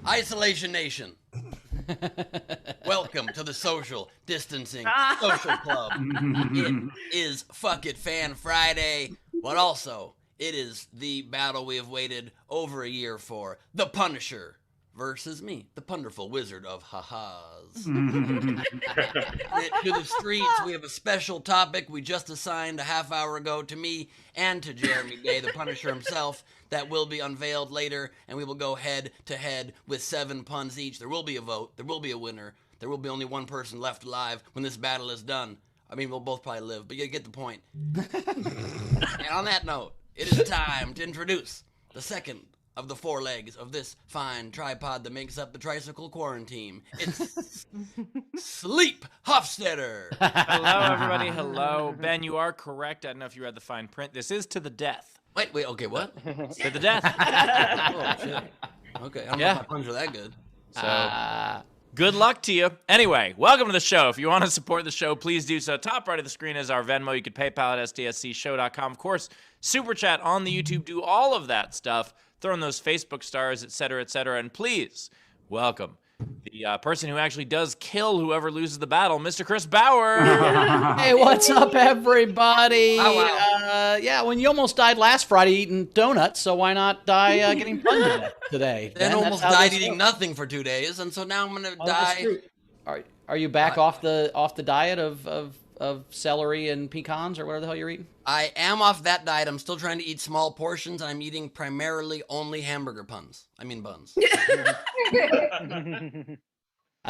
Isolation Nation. Welcome to the Social Distancing Social Club. It is Fuck It Fan Friday, but also it is the battle we have waited over a year for. The Punisher versus me, the Punderful Wizard of Ha-Has. To the streets, we have a special topic we just assigned a half hour ago to me and to Jeremy Day, the Punisher himself, that will be unveiled later, and we will go head to head with 7 puns each. There will be a vote. There will be a winner. There will be only one person left alive when this battle is done. I mean, we'll both probably live, but you get the point. And on that note, it is time to introduce the second of the 4 legs of this fine tripod that makes up the tricycle quarantine. It's Sleep Hofstetter. Hello, everybody. Hello. Ben, you are correct. I don't know if you read the fine print. This is to the death. Wait, okay, what? To the death. Oh, shit. Okay, I don't know if my puns are that good. So, good luck to you. Anyway, welcome to the show. If you want to support the show, please do so. Top right of the screen is our Venmo. You can PayPal at sdscshow.com. Of course, Super Chat on the YouTube. Do all of that stuff. Throw in those Facebook stars, etc., etc. And please welcome the person who actually does kill whoever loses the battle, Mr. Chris Bauer. Hey, what's up, everybody? Oh, wow. Yeah, when you almost died last Friday eating donuts, so why not die getting punned today? Then Ben? almost died eating nothing for 2 days, and so now I'm gonna die. Are you back off the diet of celery and pecans or whatever the hell you're eating? I am off that diet. I'm still trying to eat small portions, and I'm eating primarily only hamburger buns. I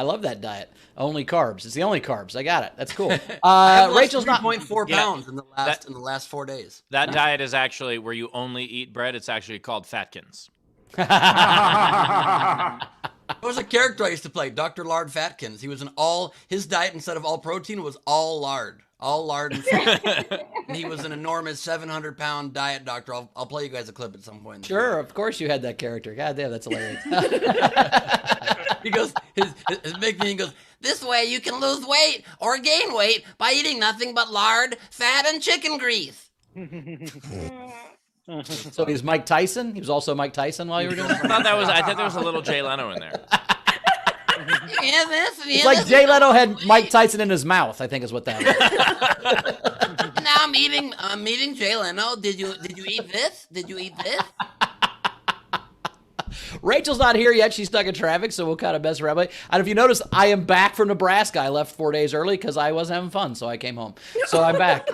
love that diet. Only carbs. It's the only carbs. I got it. That's cool. I have lost Rachel's not 3.4 pounds in the last 4 days. That diet is actually where you only eat bread. It's actually called Fatkins. There was a character I used to play, Dr. Lard Fatkins. He was his diet instead of all protein was all lard and fat. And he was an enormous 700-pound diet doctor. I'll play you guys a clip at some point. Sure, of course you had that character. God damn, that's hilarious. He goes, his big thing, he goes, this way you can lose weight or gain weight by eating nothing but lard, fat, and chicken grease. So he's Mike Tyson? He was also Mike Tyson while you were doing that? I thought there was a little Jay Leno in there. It's like Jay Leno had Mike Tyson in his mouth, I think is what that was. Now I'm eating Jay Leno. Did you eat this? Did you eat this? Rachel's not here yet. She's stuck in traffic, so we'll kind of mess around. And if you notice, I am back from Nebraska. I left 4 days early because I wasn't having fun, so I came home. So I'm back.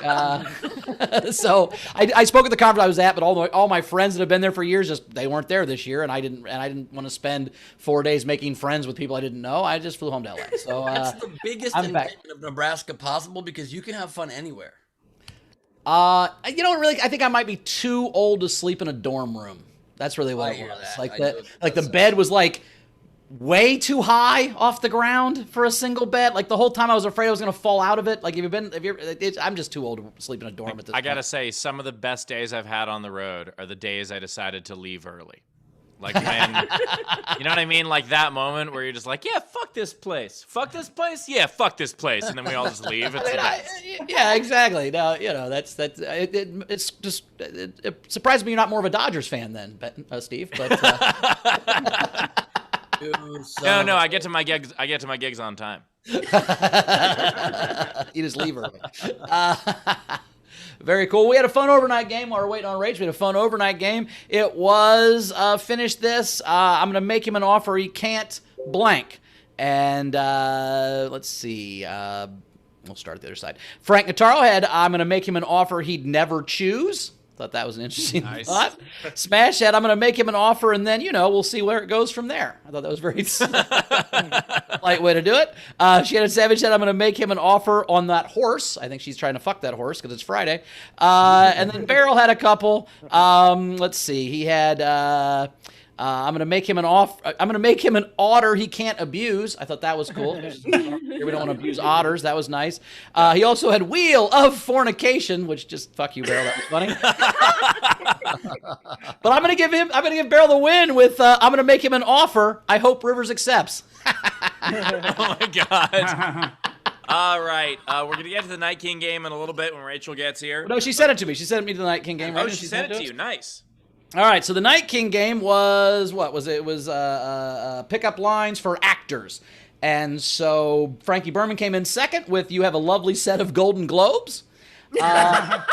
So I spoke at the conference I was at, but all my friends that have been there for years, they weren't there this year, and I didn't want to spend 4 days making friends with people I didn't know. I just flew home to LA. So that's the biggest invention of Nebraska possible because you can have fun anywhere. I think I might be too old to sleep in a dorm room. That's really what it was. The bed was like way too high off the ground for a single bed. Like the whole time I was afraid I was going to fall out of it. Like I'm just too old to sleep in a dorm at this point. I got to say, some of the best days I've had on the road are the days I decided to leave early. Like when, you know what I mean? Like that moment where you're just like, yeah, fuck this place. Fuck this place? Yeah, fuck this place. And then we all just leave. Yeah, exactly. No, it's just, it surprised me you're not more of a Dodgers fan then, Steve. But No, I get to my gigs on time. You just leave early. Very cool. We had a fun overnight game while we were waiting on Rage. We had a fun overnight game. It was finish this. I'm going to make him an offer he can't blank. And let's see. We'll start at the other side. Frank Notaro had, I'm going to make him an offer he'd never choose. Thought that was an interesting thought. Smash had, I'm going to make him an offer, and then, we'll see where it goes from there. I thought that was very light way to do it. Shannon Savage said, I'm going to make him an offer on that horse. I think she's trying to fuck that horse because it's Friday. And then Beryl had a couple. Let's see. He had... I'm going to make him an otter he can't abuse. I thought that was cool. Here we don't want to abuse otters. That was nice. He also had Wheel of Fornication, which just fuck you, Beryl. That was funny. But I'm going to give Beryl the win with I'm going to make him an offer I hope Rivers accepts. Oh my God. All right. We're going to get to the Night King game in a little bit when Rachel gets here. No, she sent it to me. She sent me to the Night King game. Right? Oh, she sent it to you. Nice. All right, so the Night King game was what was it? It was pickup lines for actors, and so Frankie Berman came in second with "You Have a Lovely Set of Golden Globes," and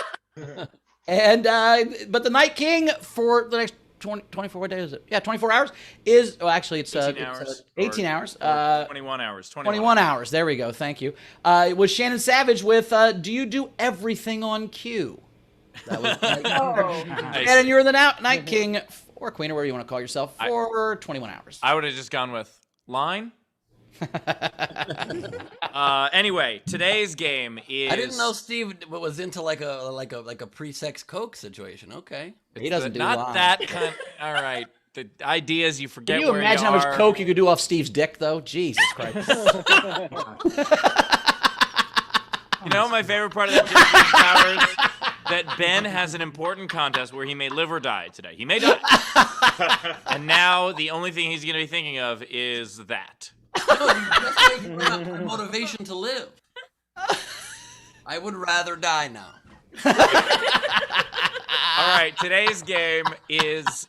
but the Night King for the next 24 what day is it? Yeah, 24 hours is actually it's 18 hours. 18 hours. 21 hours. 21 hours. There we go. Thank you. It was Shannon Savage with "Do You Do Everything on Cue?" That was and you're the Night King or Queen or whatever you want to call yourself for 21 hours. I would have just gone with line. Anyway, today's game is. I didn't know Steve was into like a pre-sex coke situation. Okay, he doesn't do not line. that kind. All right, the idea is you forget. Can you where imagine you how much are. coke you could do off Steve's dick, though? Jesus Christ! You know, my favorite part of that Powers. That Ben has an important contest where he may live or die today. He may die. And now the only thing he's going to be thinking of is that. No, you just make motivation to live. I would rather die now. All right, today's game is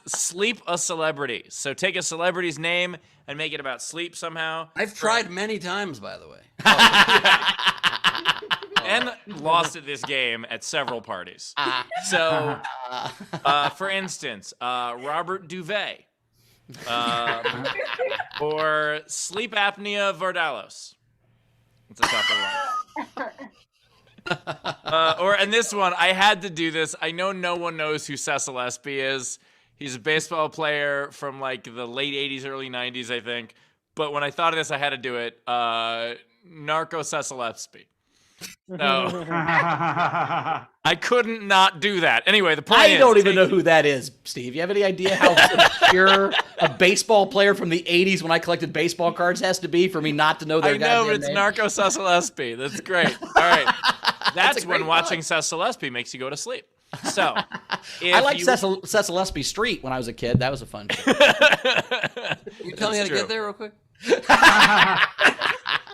sleep a celebrity. So take a celebrity's name and make it about sleep somehow. I've tried many times, by the way. And lost at this game at several parties. So, for instance, Robert Duvet. Or sleep apnea Vardalos. That's a tougher one. And this one, I had to do this. I know no one knows who Cecil Espy is. He's a baseball player from like the late 80s, early 90s, I think. But when I thought of this, I had to do it. Narco Cecil Espy. No. I couldn't not do that. Anyway, the point I don't even know who that is, Steve. You have any idea how obscure a baseball player from the 80s when I collected baseball cards has to be for me not to know their goddamn I know, but it's name? Narco Cecil Espy. That's great. All right. That's when watching Cecil Espy makes you go to sleep. So, I liked Cecil Espy Street when I was a kid. That was a fun show. You tell me how to get there real quick?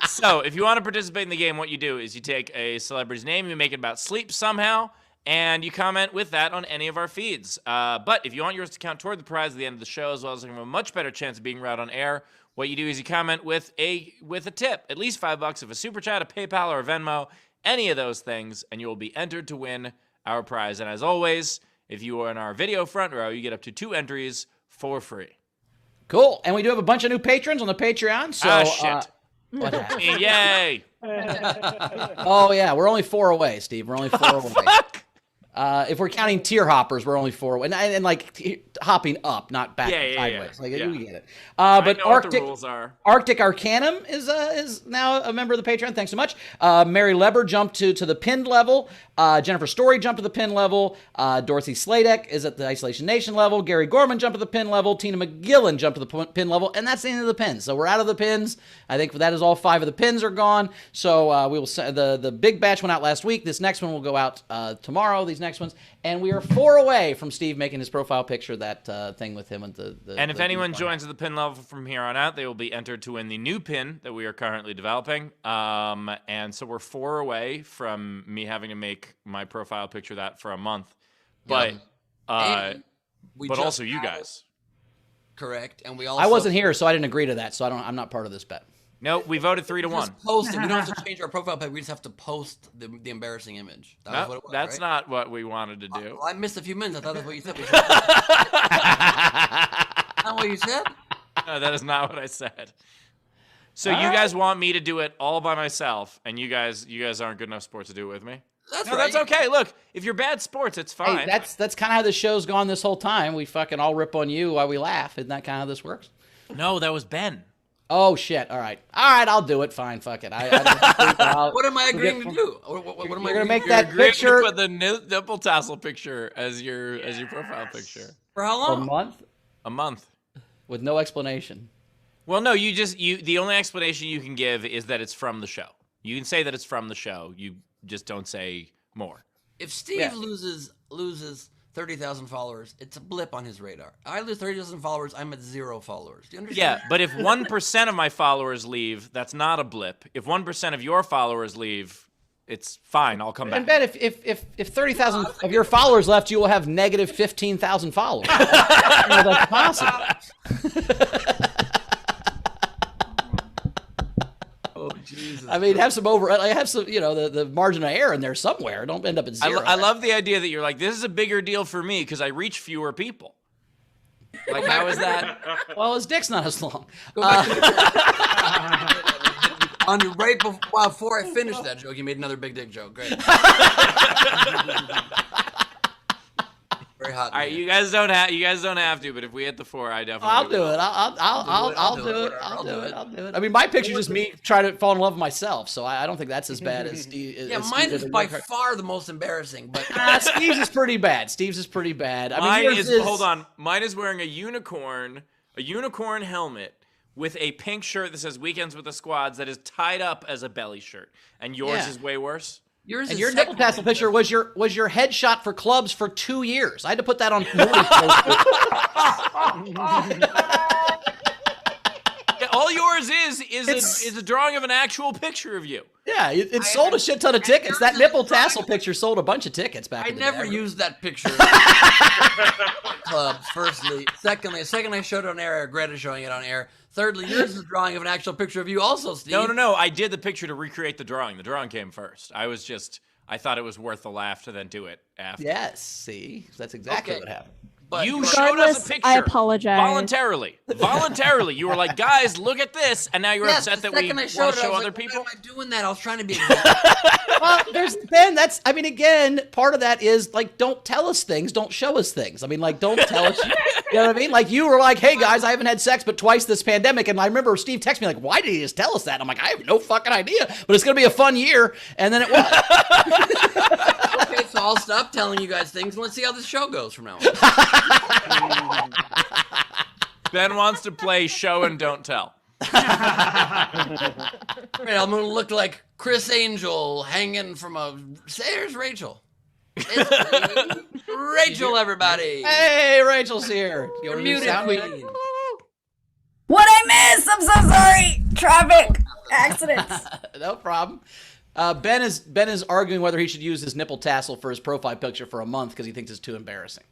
So, if you want to participate in the game, what you do is you take a celebrity's name, you make it about sleep somehow, and you comment with that on any of our feeds. But if you want yours to count toward the prize at the end of the show, as well as have a much better chance of being read on air, what you do is you comment with a tip, at least $5 of a super chat, a PayPal, or a Venmo, any of those things, and you will be entered to win our prize. And as always, if you are in our video front row, you get up to 2 entries for free. Cool. And we do have a bunch of new patrons on the Patreon. So, shit. What happened? Yay! Oh, yeah. We're only 4 away, Steve. We're only 4 away. Fuck! If we're counting tier hoppers, we're only 4 away. And like hopping up, not back Yeah. sideways. Like, Yeah. we get it. I But know what the rules are. Arctic Arcanum is now a member of the Patreon. Thanks so much. Mary Leber jumped to the pinned level. Jennifer Story jumped to the pin level. Dorothy Sladek is at the Isolation Nation level. Gary Gorman jumped to the pin level. Tina McGillan jumped to the pin level. And that's the end of the pins. So we're out of the pins. I think that is all 5 of the pins are gone. So we will the big batch went out last week. This next one will go out tomorrow. These next ones. And we are 4 away from Steve making his profile picture, that thing with him. And if anyone joins the pin level from here on out, they will be entered to win the new pin that we are currently developing. And so we're 4 away from me having to make my profile picture that for a month. But also you guys. Correct. And we also I wasn't here, so I didn't agree to that. So I'm not part of this bet. No, we voted 3-1. Just post it. We don't have to change our profile pic. We just have to post the embarrassing image. That was what it was, that's right? not what we wanted to do. I missed a few minutes. I thought that's what you said. Not what you said? No, that is not what I said. So you guys want me to do it all by myself, and you guys aren't good enough sports to do it with me? That's No, right. that's okay. Look, if you're bad sports, it's fine. Hey, that's kind of how the show's gone this whole time. We fucking all rip on you while we laugh. Isn't that kind of how this works? No, that was Ben. Oh, shit. All right, I'll do it. Fine, fuck it. I'll, What am I agreeing to do? What am I You're gonna make You're that agreeing to picture put the nipple tassel picture as your profile picture. For how for a long? month A month. with no explanation. Well, no, the only explanation you can give is that it's from the show. You can say that it's from the show. You just don't say more. If Steve Yeah. loses 30,000 followers, it's a blip on his radar. I lose 30,000 followers, I'm at 0 followers. Do you understand? Yeah, but if 1% of my followers leave, that's not a blip. If 1% of your followers leave, It's fine. I'll come back. And Ben, if 30,000 of your followers left, you will have negative 15,000 followers. That's possible. Oh Jesus! I mean, have some the margin of error in there somewhere. Don't end up at zero. I love the idea that you're like, this is a bigger deal for me because I reach fewer people. Like, how is that? Well, his dick's not as long. Right before I finished that joke, you made another big dick joke. Great. Very hot. All right, you guys don't have to, but if we hit the 4, I definitely. I'll do it. I'll do it. I mean, my picture's just me trying to fall in love with myself, so I don't think that's as bad as Steve. Yeah, mine is by far the most embarrassing. But Steve's is pretty bad. Hold on. Mine is wearing a unicorn helmet with a pink shirt that says "Weekends with the Squads" that is tied up as a belly shirt, and yours is way worse. And your nipple tassel picture was your headshot for clubs for 2 years. I had to put that on. All yours is a drawing of an actual picture of you. Yeah, it sold a shit ton of tickets. That nipple tassel picture sold a bunch of tickets back in the day. I never used that picture. Clubs, firstly. Secondly, I showed it on air. I regretted showing it on air. Thirdly, yours is a drawing of an actual picture of you also, Steve. No. I did the picture to recreate the drawing. The drawing came first. I thought it was worth the laugh to then do it after. Yes, see? That's exactly what happened. But you showed us a picture. I apologize. Voluntarily. You were like, guys, look at this. And now you're upset that we want to show other people? Why am I doing that? I was trying to be Well, Ben, again, part of that is, like, don't tell us things. Don't show us things. I mean, like, don't tell us. You know what I mean? Like, you were like, hey, guys, I haven't had sex but twice this pandemic. And I remember Steve texted me, like, why did he just tell us that? And I'm like, I have no fucking idea. But it's going to be a fun year. And then it was. Okay, so I'll stop telling you guys things and let's see how this show goes from now on. Ben wants to play show and don't tell. Right, I'm going to look like Chris Angel hanging from there's Rachel. It's Rachel, everybody. Hey, Rachel's here. You're muted, Queen. What I missed? I'm so sorry. Traffic accidents. No problem. Ben is arguing whether he should use his nipple tassel for his profile picture for a month because he thinks it's too embarrassing.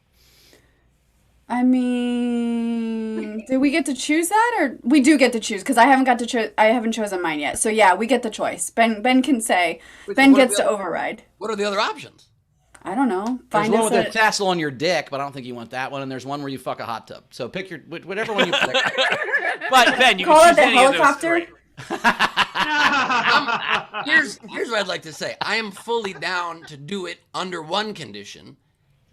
I mean, do we get to choose that, or we do get to choose? Because I haven't chosen mine yet. So yeah, we get the choice. Ben can say. Ben gets to override. What are the other options? I don't know. There's one with a tassel on your dick, but I don't think you want that one. And there's one where you fuck a hot tub. So pick whatever one you pick. But Ben, you call can it the choose any helicopter. of those 3. Here's what I'd like to say. I am fully down to do it under one condition.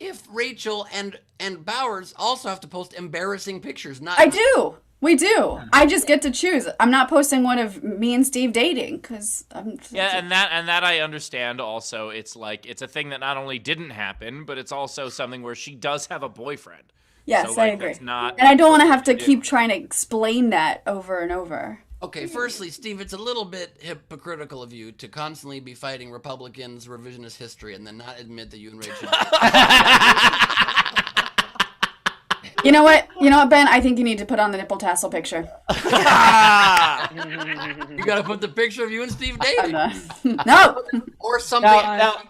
If Rachel and Bowers also have to post embarrassing pictures, I do. We do. I just get to choose. I'm not posting one of me and Steve dating because I'm. Yeah, and that I understand. Also, it's like it's a thing that not only didn't happen, but it's also something where she does have a boyfriend. Yes, so, I agree. And I don't want to have to keep trying to explain that over and over. Okay, firstly, Steve, it's a little bit hypocritical of you to constantly be fighting Republicans' revisionist history and then not admit that you and Rachel. You know what, Ben? I think you need to put on the nipple tassel picture. You gotta put the picture of you and Steve dating. No. Or something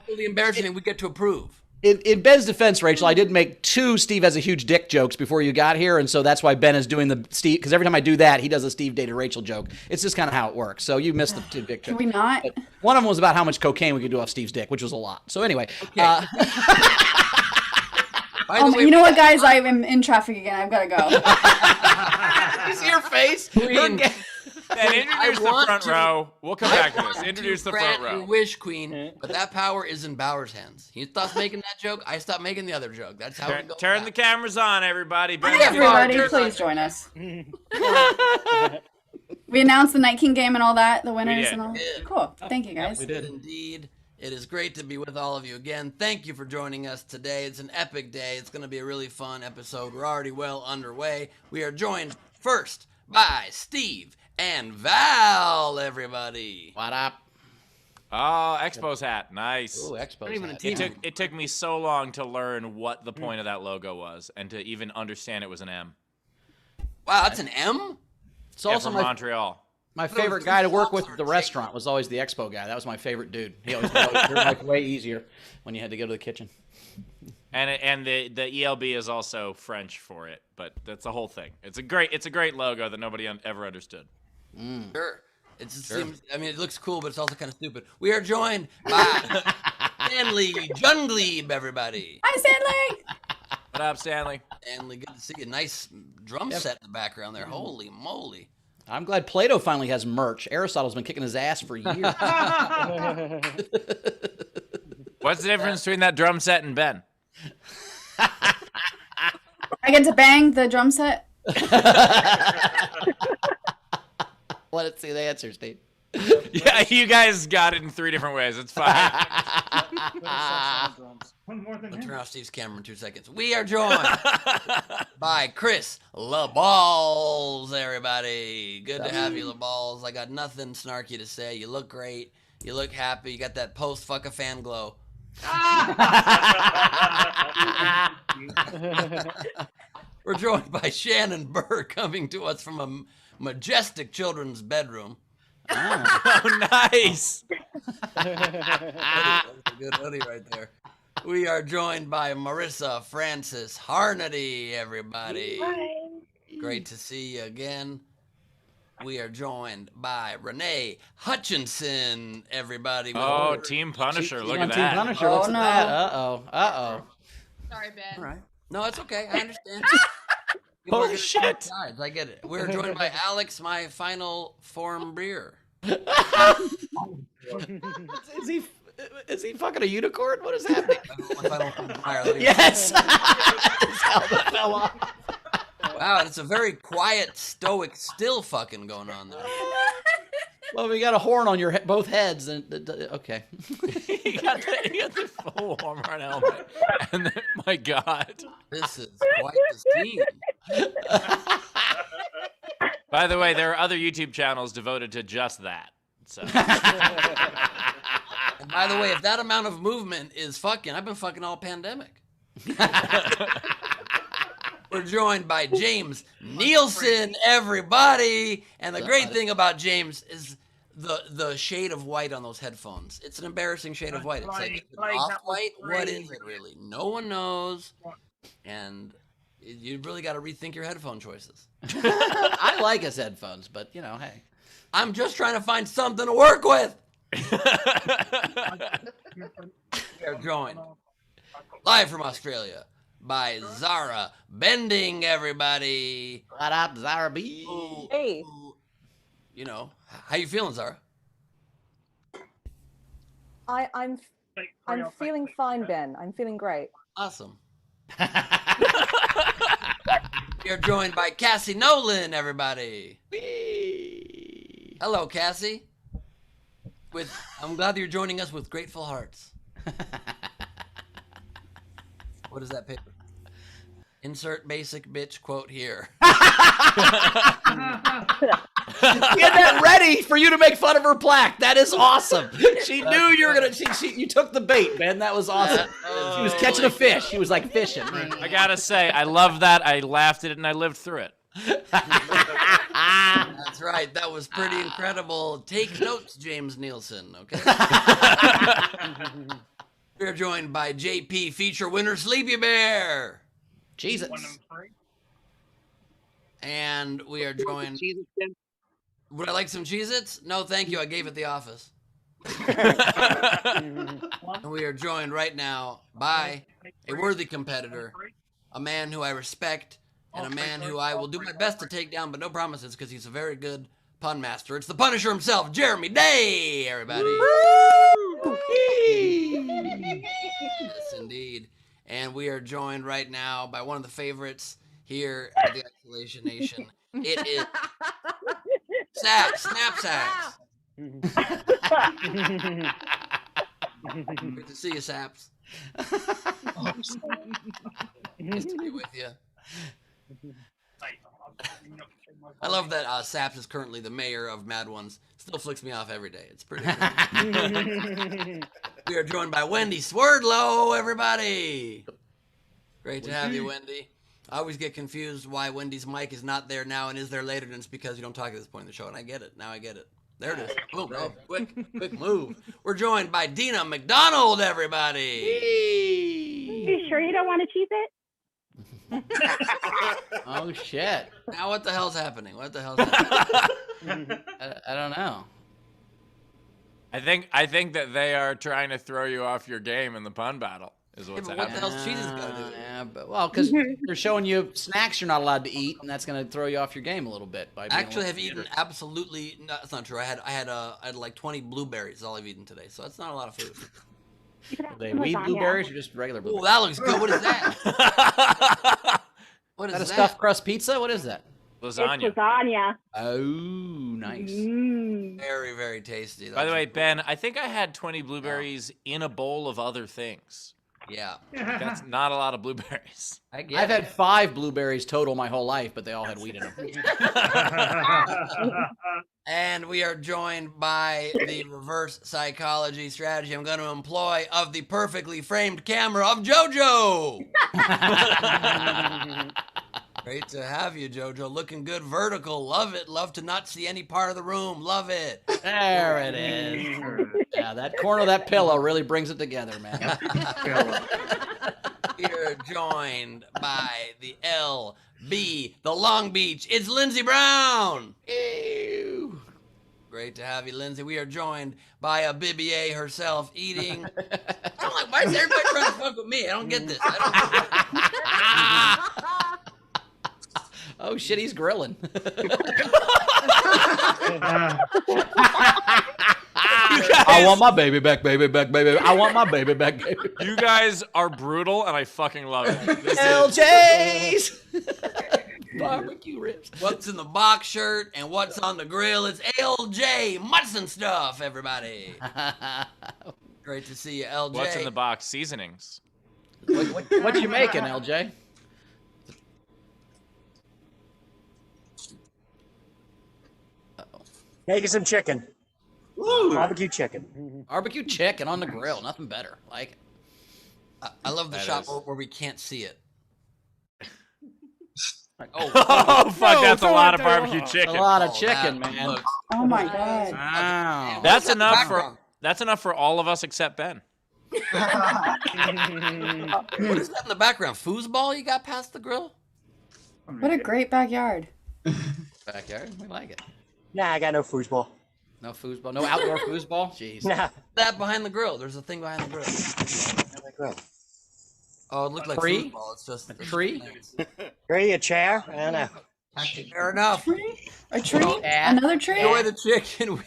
really embarrassing and we get to approve. In Ben's defense, Rachel, I did make 2 Steve has a huge dick jokes before you got here, and so that's why Ben is doing the Steve, because every time I do that, he does a Steve dated Rachel joke. It's just kind of how it works. So you missed the 2 dick jokes. Can we not? But one of them was about how much cocaine we could do off Steve's dick, which was a lot. So anyway. Okay. You know what, guys? I am in traffic again. I've got to go. You see your face? And introduce the front row. We'll come back to this. Introduce the front row. You wish, Queen, but that power is in Bauer's hands. He stops making that joke, I stop making the other joke. That's how it goes. Turn the cameras on, everybody. Hi, everybody. Please join us. We announced the Night King game and all that, the winners and all. Cool. Thank you, guys. We did indeed. It is great to be with all of you again. Thank you for joining us today. It's an epic day. It's going to be a really fun episode. We're already well underway. We are joined first by Steve and Val, everybody. What up? Oh, Expos hat. Nice. Ooh, Expos hat. It took me so long to learn what the point of that logo was and to even understand it was an M. Wow, that's an M? It's also from Montreal. My favorite guy to work with at the restaurant was always the expo guy. That was my favorite dude. He always made life way easier when you had to go to the kitchen. And the ELB is also French for it, but that's the whole thing. It's a great logo that nobody ever understood. Sure. Seems, I mean, it looks cool, but it's also kind of stupid. We are joined by Stanley Gleib, everybody. Hi, Stanley. What up, Stanley? Stanley, good to see you. Nice drum set in the background there. Holy moly. I'm glad Plato finally has merch. Aristotle's been kicking his ass for years. What's the difference between that drum set and Ben? I get to bang the drum set. Let's see the answer, Steve. Yeah, you guys got it in 3 different ways. It's fine. I'll turn off Steve's camera in 2 seconds. We are joined by Chris LaBalls, everybody. Good to have you, LaBalls. I got nothing snarky to say. You look great. You look happy. You got that post-fuck-a-fan glow. We're joined by Shannon Burr, coming to us from a majestic children's bedroom. Oh, nice. That's a good hoodie right there. We are joined by Marissa Francis Harnedy, everybody. Hi. Great to see you again. We are joined by Renee Hutchinson, everybody. Oh, Team Punisher. Look at Team that. Punisher. What's that? Uh-oh. Sorry, Ben. All right. No, it's okay. I understand. Holy We're shit. sides. I get it. We're joined by Alex, my final form beer. Is he fucking a unicorn? What is happening? My final form beer. Yes. His helmet fell off. Wow, it's a very quiet, stoic, still fucking going on there. Well, we got a horn on your both heads, and okay. You got the full Walmart helmet. And then, my God. This is quite the scene. By the way, there are other YouTube channels devoted to just that. So. And by the way, if that amount of movement is fucking, I've been fucking all pandemic. We're joined by James Nielsen, everybody. And the great thing about James is the shade of white on those headphones. It's an embarrassing shade of white. It's like off-white. What is it really? No one knows. And you really got to rethink your headphone choices. I like his headphones, but you know, hey. I'm just trying to find something to work with. We are joined live from Australia by Zara Bending, everybody. What up, Zara B? Hey. You know, how you feeling, Zara? I'm feeling fine, Ben. I'm feeling great. Awesome. We are joined by Cassie Nolan, everybody. Hello, Cassie. I'm glad that you're joining us with grateful hearts. What is that paper? Insert basic bitch quote here. She had that ready for you to make fun of her plaque. That is awesome. She knew you were gonna. You took the bait, Ben. That was awesome. She was catching a fish. She was like fishing. I gotta say, I love that. I laughed at it and I lived through it. That's right. That was pretty incredible. Take notes, James Nielsen. Okay. We're joined by JP feature winner Sleepy Bear. Jesus. And we are joined. Would I like some Cheez-Its? No, thank you. I gave it the office. And we are joined right now by a worthy competitor, a man who I respect, and a man who I will do my best to take down, but no promises because he's a very good pun master. It's the Punisher himself, Jeremy Day, everybody. Yes, indeed. And we are joined right now by one of the favorites here at the Isolation Nation. It is Snapsacks. Good to see you, Saps. Nice to be with you. I love that Saps is currently the mayor of Mad Ones. Still flicks me off every day. It's pretty good. We are joined by Wendy Swerdlow, everybody. Great to have you, Wendy. I always get confused why Wendy's mic is not there now and is there later, and it's because you don't talk at this point in the show, and I get it. Now I get it. There it is. Boom. Oh, quick move. We're joined by Dina McDonald, everybody. You sure you don't want to cheese it? Oh shit! Now what the hell's happening? What the hell's happening? I don't know. I think that they are trying to throw you off your game in the pun battle. Is what's What the happening. hell's cheese got to do? Yeah, but because they're showing you snacks you're not allowed to eat, and that's going to throw you off your game a little bit. By being Actually, have eaten absolutely. No, that's not true. I had like 20 blueberries. All I've eaten today, so that's not a lot of food. Are they weed blueberries or just regular Oh, blueberries? that looks good. What is that? What Is is that a stuffed crust pizza? What is that? Lasagna. It's lasagna. Oh, nice. Very, very tasty. By the way, Ben, I think I had 20 blueberries in a bowl of other things. Yeah. That's not a lot of blueberries. I've had 5 blueberries total my whole life, but they all had weed in them. And we are joined by the reverse psychology strategy I'm going to employ of the perfectly framed camera of JoJo. Great to have you, JoJo. Looking good vertical. Love it. Love to not see any part of the room. Love it. There it is. Yeah, that corner of that pillow really brings it together, man. We're joined by the LB, the Long Beach. It's Lindsey Brown. Ew. Great to have you, Lindsay. We are joined by a BBA herself eating. I'm like, why is everybody trying to fuck with me? I don't get this. Oh shit, he's grilling. I want my baby back, baby back, baby. I want my baby back, baby. You guys are brutal, and I fucking love it. This LJ's barbecue ribs. What's in the box shirt and what's on the grill? It's LJ Mutts and Stuff, everybody. Great to see you, LJ. What's in the box? Seasonings. What you making, LJ? Making some chicken. Barbecue chicken. Barbecue chicken on the grill, nothing better. Like it. I love the That shot is. where we can't see it. Oh, fuck, that's a lot of barbecue A chicken. lot of Oh, chicken, that man. looks Oh my god. Wow. That's What's in the enough background? for all of us except Ben. What is that in the background? Foosball you got past the grill? What a great backyard. Backyard, we like it. Nah, I got no foosball. No foosball, no outdoor foosball. Jeez. Nah. That behind the grill. There's a thing behind the grill. Oh, it looked like Tree? foosball. It's just A tree? Tree, a chair? I don't know. Fair enough. A tree? Yeah. Another tree? Enjoy the chicken.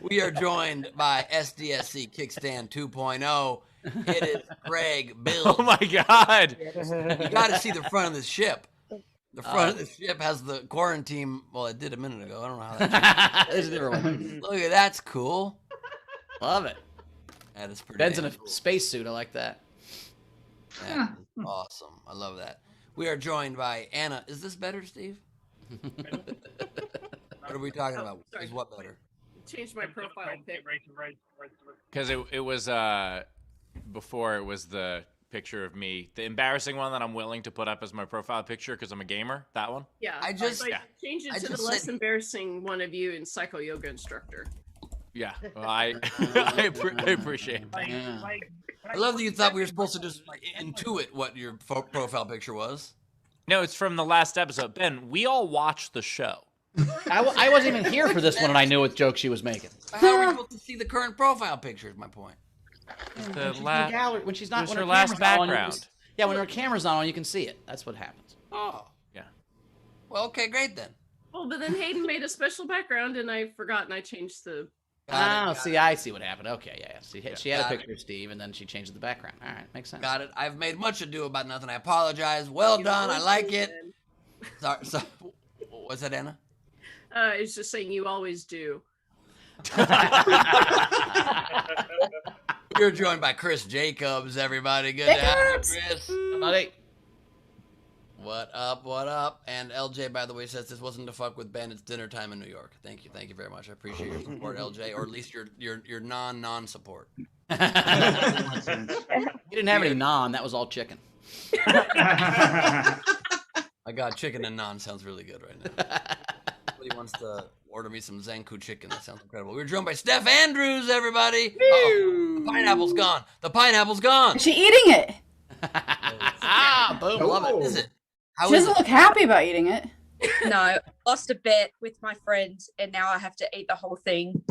We are joined by SDSC Kickstand 2.0. It is Greg Bill. Oh my god. You got to see the front of the ship. The front of the ship has the quarantine. Well, it did a minute ago. I don't know how that. There's a different one. Look at that's cool. Love it. That is pretty. Ben's in a damn cool. spacesuit. I like that. That is awesome. I love that. We are joined by Anna. Is this better, Steve? What are we talking about? Is what better? Change my profile pic. Because it was before it was the picture of me, the embarrassing one that I'm willing to put up as my profile picture because I'm a gamer. That one. Yeah, I just- so change it I to the just less said- embarrassing one of you in psycho yoga instructor. Yeah, well, I appreciate that. Yeah. I love that you thought we were supposed to just intuit what your profile picture was. No, it's from the last episode. Ben, we all watched the show. I wasn't even here for this one, and I knew what joke she was making. How are we supposed to see the current profile picture? Is my point. The When she's not, was when her her last camera's not on, background. yeah, when her camera's not on, you can see it. That's what happens. Oh. Yeah. Well, okay, great then. Well, but then Hayden made a special background, and I forgot, and I changed the. Got it. I see what happened. Okay, yeah. She had a Got it. picture of Steve, and then she changed the background. All right, makes sense. Got it. I've made much ado about nothing. I apologize. Well done. I like it. Sorry. So, what's that, Anna? It's just saying you always do. You're joined by Chris Jacobs, everybody. Good to have you, Chris. Buddy. What up? What up? And LJ, by the way, says this wasn't to fuck with Ben. It's dinner time in New York. Thank you. Thank you very much. I appreciate your support, LJ, or at least your non-support. You didn't have any naan. That was all chicken. God, chicken and naan sounds really good right now. Somebody wants to order me some Zanku chicken. That sounds incredible. We're joined by Steph Andrews, everybody. The pineapple's gone. The pineapple's gone. Is she eating it? Boom, love it. Is it? She doesn't look happy about eating it. No, I lost a bet with my friends, and now I have to eat the whole thing.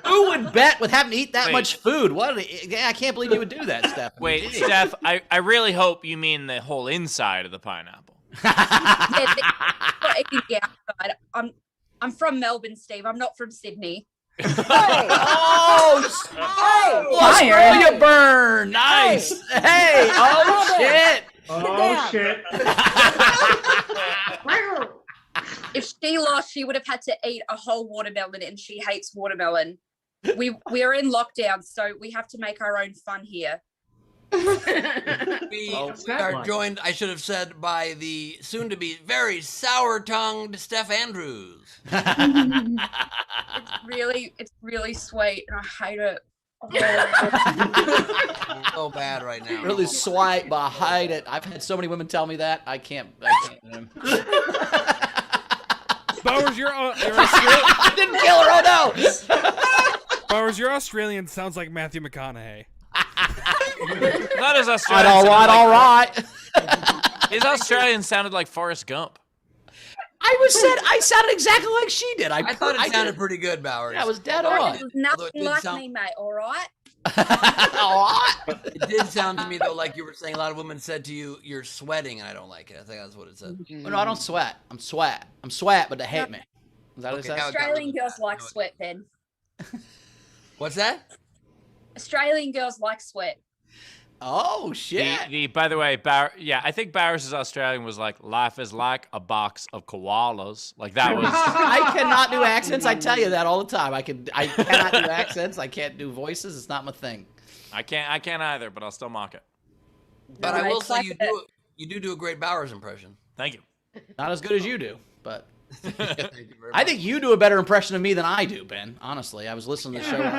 Who would bet with having to eat that much food? I can't believe you would do that, Steph. Wait, Steph, I really hope you mean the whole inside of the pineapple. Yeah, I'm from Melbourne, Steve. I'm not from Sydney. Australia burn. Nice. Hey. Oh, shit. Oh, shit. If she lost, she would have had to eat a whole watermelon, and she hates watermelon. We're in lockdown, so we have to make our own fun here. We are joined, I should have said, by the soon-to-be very sour-tongued Steph Andrews. It's really sweet, and I hate it. So bad right now. Really swipe, but I hide it. I've had so many women tell me that. I can't. Bowers, you're Australian. I didn't kill her. Oh no. Bowers, your Australian sounds like Matthew McConaughey. Not as Australian. All right. His Australian sounded like Forrest Gump. I sounded exactly like she did. I thought it sounded pretty good, Bowers. Yeah, I was dead on. It was nothing like me, mate. All right. It did sound to me though like you were saying a lot of women said to you, "You're sweating," and I don't like it. I think that's what it said. No, I don't sweat. I'm sweat, but they hate me. Is that what it says? Australian girls like sweat, Ben. What's that? Australian girls like sweat. Oh shit! By the way, I think Bowers' Australian was like, "Life is like a box of koalas." Like that was. I cannot do accents. I tell you that all the time. I cannot do accents. I can't do voices. It's not my thing. I can't either, but I'll still mock it. But I will say you do a great Bowers impression. Thank you. Not as good as you do, but. Thank you very much. I think you do a better impression of me than I do, Ben. Honestly, I was listening to the show in the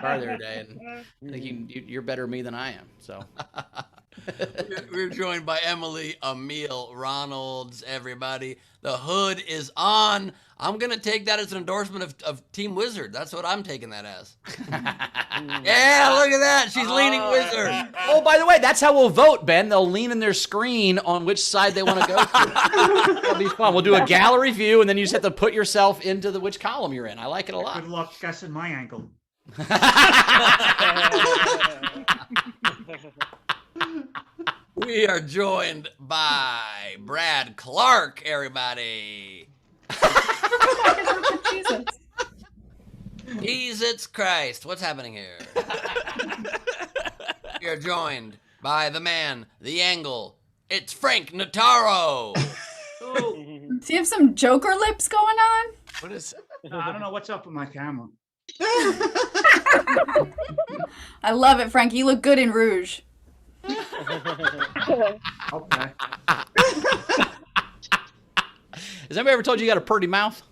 car the other day, and I think you're better at me than I am. So we're joined by Emily Emile Ronalds. Everybody, the hood is on. I'm gonna take that as an endorsement of Team Wizard. That's what I'm taking that as. Yeah, look at that. She's leaning Wizard. Oh, by the way, that's how we'll vote, Ben. They'll lean in their screen on which side they want to go to. It'll be fun. We'll do a gallery view, and then you just have to put yourself into which column you're in. I like it a lot. Good luck guessing my angle. We are joined by Brad Clark, everybody. Jesus Christ, what's happening here? We are joined by the man, the angle. It's Frank Notaro. Does he have some Joker lips going on? What is? I don't know what's up with my camera. I love it, Frank. You look good in rouge. Okay. Has anybody ever told you got a pretty mouth?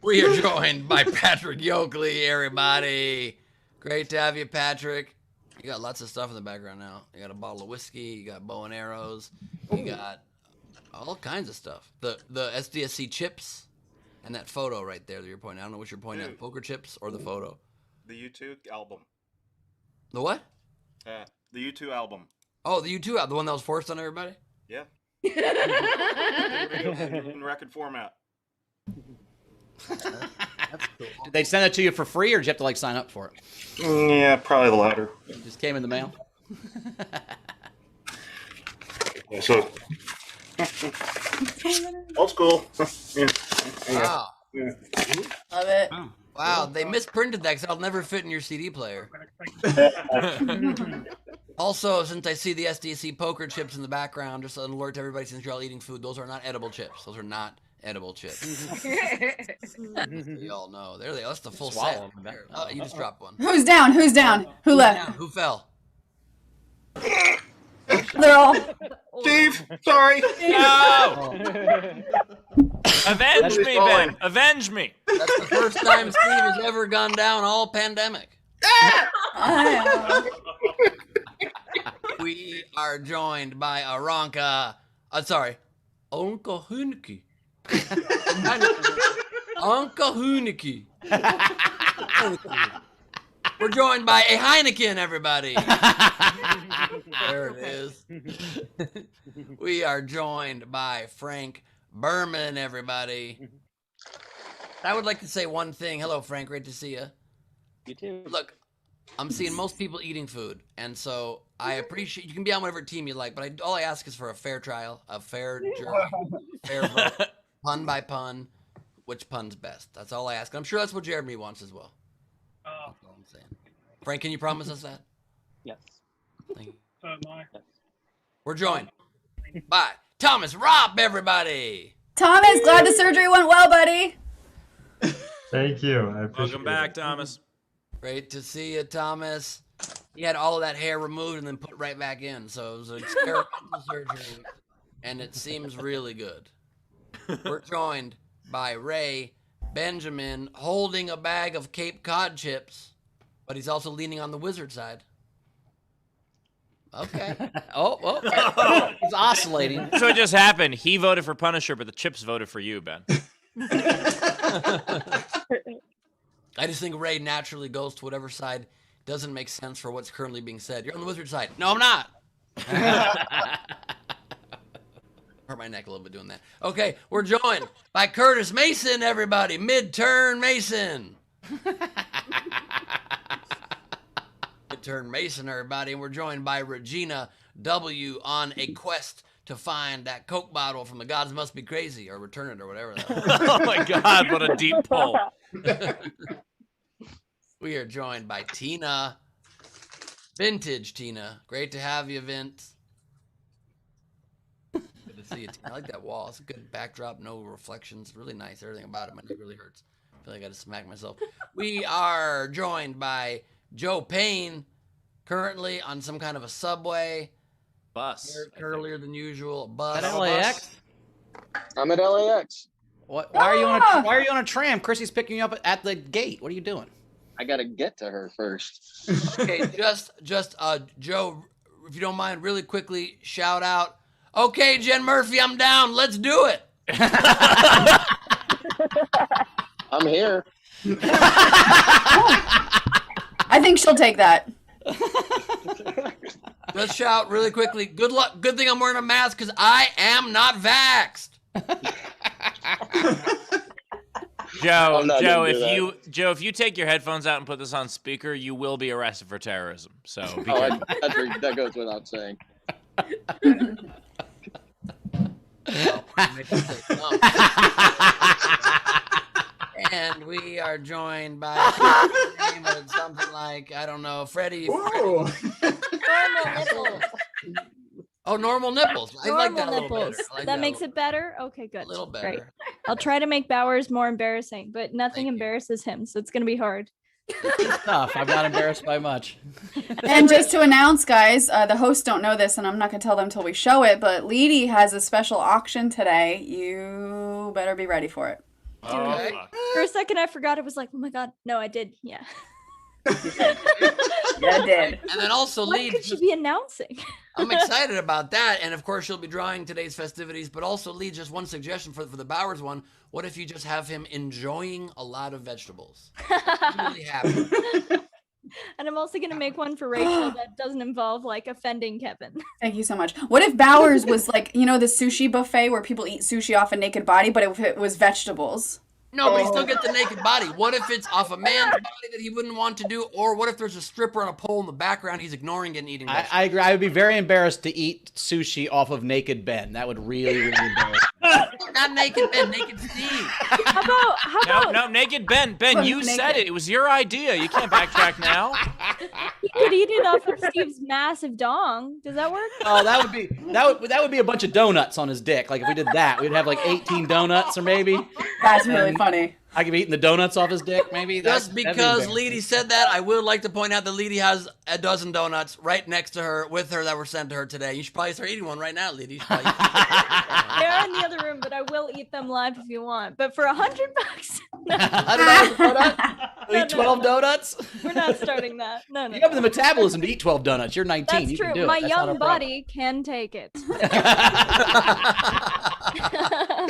We are joined by Patrick Yoakley, everybody. Great to have you, Patrick. You got lots of stuff in the background now. You got a bottle of whiskey. You got bow and arrows. You got all kinds of stuff. The SDSC chips and that photo right there that you're pointing. I don't know what you're pointing at. Poker chips or the photo? The U2 album. The what? The U2 album. Oh, the U2 album, the one that was forced on everybody? Yeah. In record format. Did they send it to you for free, or did you have to sign up for it? Yeah, probably the latter. It just came in the mail. Yeah, so old school. Wow. Yeah. Love it. Wow, they misprinted that because that'll never fit in your CD player. Also, since I see the SDC poker chips in the background, just an alert to everybody, since you're all eating food, those are not edible chips. Those are not edible chips. You all know. There they go. That's the full set. You just dropped one. Who's down? Who's down? Who left? Who fell? They're all. Steve, sorry. No! Avenge me, Ben. Avenge me. That's the first time Steve has ever gone down all pandemic. We are joined by Aranka. Aranka Hunike. Anka Hunike. We're joined by a Heineken, everybody. There it is. We are joined by Frank Berman, everybody. I would like to say one thing. Hello, Frank. Great to see you. You too. Look, I'm seeing most people eating food, and so I appreciate you can be on whatever team you like, but all I ask is for a fair trial, a fair jury, fair vote, pun by pun, which pun's best. That's all I ask. I'm sure that's what Jeremy wants as well. That's all I'm saying. Frank, can you promise us that? Yes. Thank you. We're joined by Thomas Ropp, everybody. Thomas, glad the surgery went well, buddy. Thank you. I appreciate Welcome back, Thomas. Great to see you, Thomas. He had all of that hair removed and then put right back in, so it was an experimental surgery, and it seems really good. We're joined by Ray Benjamin, holding a bag of Cape Cod chips, but he's also leaning on the wizard side. Okay. He's oscillating. So it just happened. He voted for Punisher, but the chips voted for you, Ben. I just think Ray naturally goes to whatever side doesn't make sense for what's currently being said. You're on the wizard side. No, I'm not. Hurt my neck a little bit doing that. Okay, we're joined by Curtis Mason, everybody. Mid-turn Mason. Mid-turn Mason, everybody. And we're joined by Regina W. on a quest to find that Coke bottle from The Gods Must Be Crazy, or return it, or whatever that was. Oh my God, what a deep pull. We are joined by Tina. Vintage Tina. Great to have you, Vince. Good to see you, Tina. I like that wall. It's a good backdrop, no reflections. Really nice. Everything about it. My neck really hurts. I feel like I got to smack myself. We are joined by Joe Payne, currently on some kind of a subway. Bus. Earlier than usual. Bus. At LAX? I'm at LAX. What? Why are you on a tram? Chrissy's picking you up at the gate. What are you doing? I gotta get to her first. Okay, just Joe, if you don't mind, really quickly shout out. Okay, Jen Murphy, I'm down. Let's do it. I'm here. I think she'll take that. Let's shout really quickly. Good luck. Good thing I'm wearing a mask because I am not vaxxed. Joe, if you take your headphones out and put this on speaker, you will be arrested for terrorism. So be careful. That goes without saying. And we are joined by something like, I don't know, Freddie. Normal nipples. Oh, normal nipples. I like that Normal a little nipples. better. I like That makes it better? Okay, good. A little better. Great. I'll try to make Bowers more embarrassing, but nothing embarrasses him, so it's going to be hard. Tough. I'm not embarrassed by much. And just to announce, guys, the hosts don't know this, and I'm not going to tell them until we show it, but Leedy has a special auction today. You better be ready for it. Okay. For a second, I forgot. It was like, oh my God. No, I did. Yeah. Yeah, I did. And then also, What Lee, could she be announcing? I'm excited about that. And of course, she'll be drawing today's festivities. But also, Lee, just one suggestion for the Bowers one. What if you just have him enjoying a lot of vegetables? Really happy. And I'm also going to make one for Rachel that doesn't involve like offending Kevin. Thank you so much. What if Bowers was like, you know, the sushi buffet where people eat sushi off a naked body, but if it was vegetables? No, but he still gets the naked body. What if it's off a man's body that he wouldn't want to do? Or what if there's a stripper on a pole in the background he's ignoring it and eating vegetables? I agree. I would be very embarrassed to eat sushi off of naked Ben. That would really embarrass me. Not naked Ben, naked Steve. How about No, naked Ben. Ben, you said it. It was your idea. You can't backtrack now. you could eat it off of Steve's massive dong? Does that work? Oh, that would be a bunch of donuts on his dick. Like if we did that, we'd have like 18 donuts or maybe. That's really funny. I could be eating the donuts off his dick, maybe. Just That'd be because embarrassing. Leedy said that, I would like to point out that Leedy has a dozen donuts right next to her, with her, that were sent to her today. You should probably start eating one right now, Leedy. You should probably They're in the other room, but I will eat them live if you want. But for $100, no. Eat 12 donuts? We're not starting that. No. You have the metabolism to eat 12 donuts. You're 19. That's you true. Can do it. My That's not a young problem. body can take it.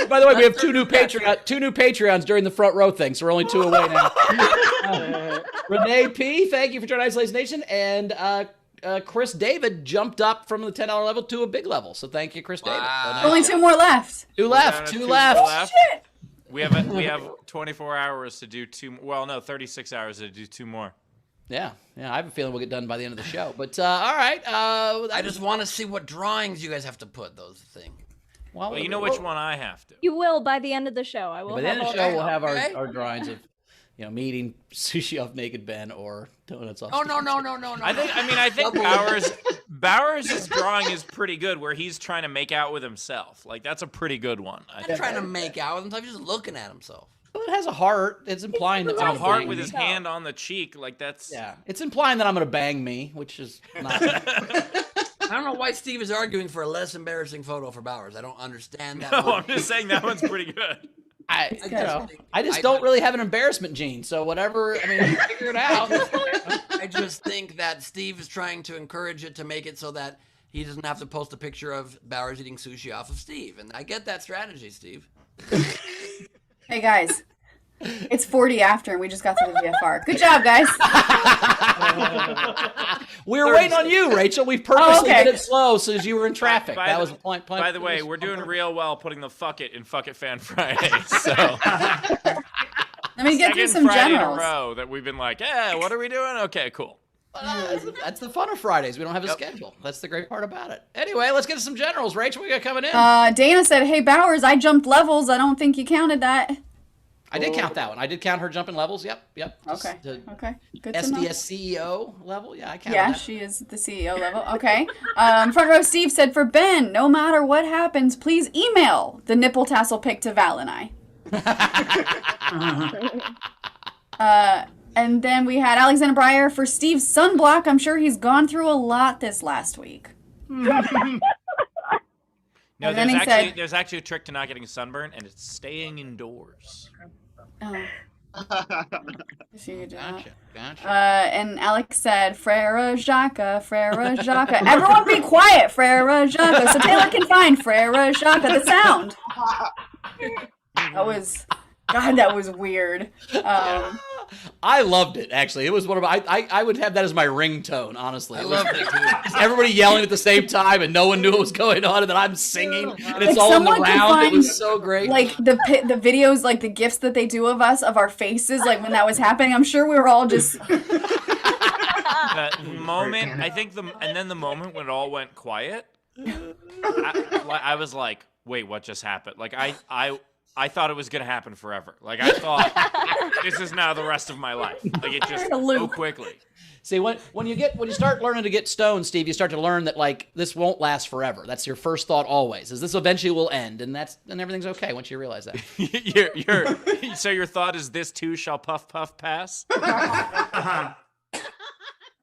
By the way, we have two new Patreons during the front row thing, so we're only 2 away now. Renee P, thank you for joining Isolation Nation, and Chris David jumped up from the $10 level to a big level. So thank you, Chris David. So nice. Only 2 more left. Two left. Shit. We have 24 hours to do 2. Well, no, 36 hours to do 2 more. Yeah. I have a feeling we'll get done by the end of the show. But all right. I just want to see what drawings you guys have to put those things. Well, you know which one I have to. You will by the end of the show. I will. By the end of all the show, that. we'll have our drawings of, me eating sushi off Naked Ben or donuts off. Oh no. I think Bowers' drawing is pretty good, where he's trying to make out with himself. Like, that's a pretty good one. I'm not trying to make out with himself. He's just looking at himself. Well, it has a heart. It's implying that It's a heart with his hand on the cheek. Like, that's... Yeah. It's implying that I'm going to bang me, which is not... I don't know why Steve is arguing for a less embarrassing photo for Bowers. I don't understand that. No, I'm just saying that one's pretty good. I just don't really have an embarrassment gene, so whatever, figure it out. I just think that Steve is trying to encourage it to make it so that he doesn't have to post a picture of Bowers eating sushi off of Steve. And I get that strategy, Steve. Hey, guys. It's 40 after, and we just got to the VFR. Good job, guys. We were waiting on you, Rachel. We purposely did it slow so as you were in traffic. That was the point. By the way, we're doing real well putting the fuck it in Fuck It Fan Friday. So Let me get through some Friday generals. in a row that we've been like, what are we doing? Okay, cool. That's the fun of Fridays. We don't have a schedule. That's the great part about it. Anyway, let's get to some generals. Rachel, we got coming in. Dana said, "Hey Bowers, I jumped levels. I don't think you counted that." I did count that one. I did count her jumping levels. Yep. Okay. Good to know. SDS CEO level. Yeah, I counted Yeah, that. she is the CEO level. Okay. Front row Steve said, "For Ben, no matter what happens, please email the nipple tassel pic to Val and I." And then we had Alexander Breyer for Steve's sunblock. I'm sure he's gone through a lot this last week. No, And then he said- there's actually a trick to not getting sunburn, and it's staying indoors. Oh. Gotcha. Gotcha. And Alex said, Frere Jacques. Everyone be quiet, Frere Jacques. So Taylor can find Frere Jacques, the sound. That was weird. I loved it, actually. It was one of my, I would have that as my ringtone, honestly. I loved it, too. Everybody yelling at the same time, and no one knew what was going on, and then I'm singing, and it's If all in the someone could round. It find, was so great. Like, the videos, like, the GIFs that they do of us, of our faces, like, when that was happening, I'm sure we were all just... The moment, I think the moment when it all went quiet, I was like, wait, what just happened? Like, I thought it was going to happen forever. Like, I thought, this is now the rest of my life. Like, it just so quickly. See, when you start learning to get stoned, Steve, you start to learn that, like, this won't last forever. That's your first thought always, is this eventually will end, and everything's okay once you realize that. So your thought is this too shall puff puff pass?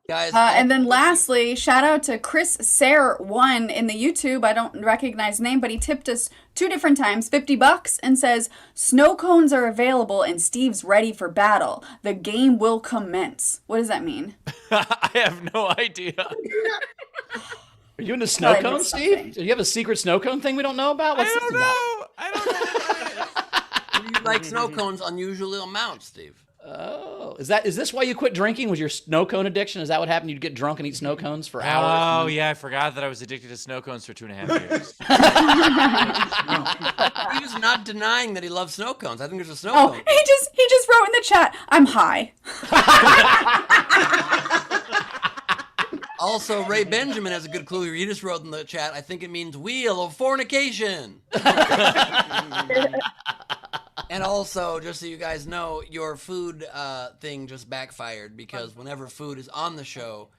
Guys, and then lastly, shout out to Chris Sayre1 in the YouTube. I don't recognize name, but he tipped us 2 different times, $50, and says, "Snow cones are available and Steve's ready for battle. The game will commence." What does that mean? I have no idea. Are you into snow cones, Steve? Do you have a secret snow cone thing we don't know about? What's this about? I don't know. You like snow cones unusual amounts, Steve. Oh, is this why you quit drinking? Was your snow cone addiction? Is that what happened? You'd get drunk and eat snow cones for hours? Oh, yeah, I forgot that I was addicted to snow cones for 2.5 years. He was not denying that he loves snow cones. I think there's a snow Oh, cone. he just wrote in the chat, "I'm high." Also, Ray Benjamin has a good clue here. He just wrote in the chat, I think it means wheel of fornication. And also, just so you guys know, your food thing just backfired because whenever food is on the show,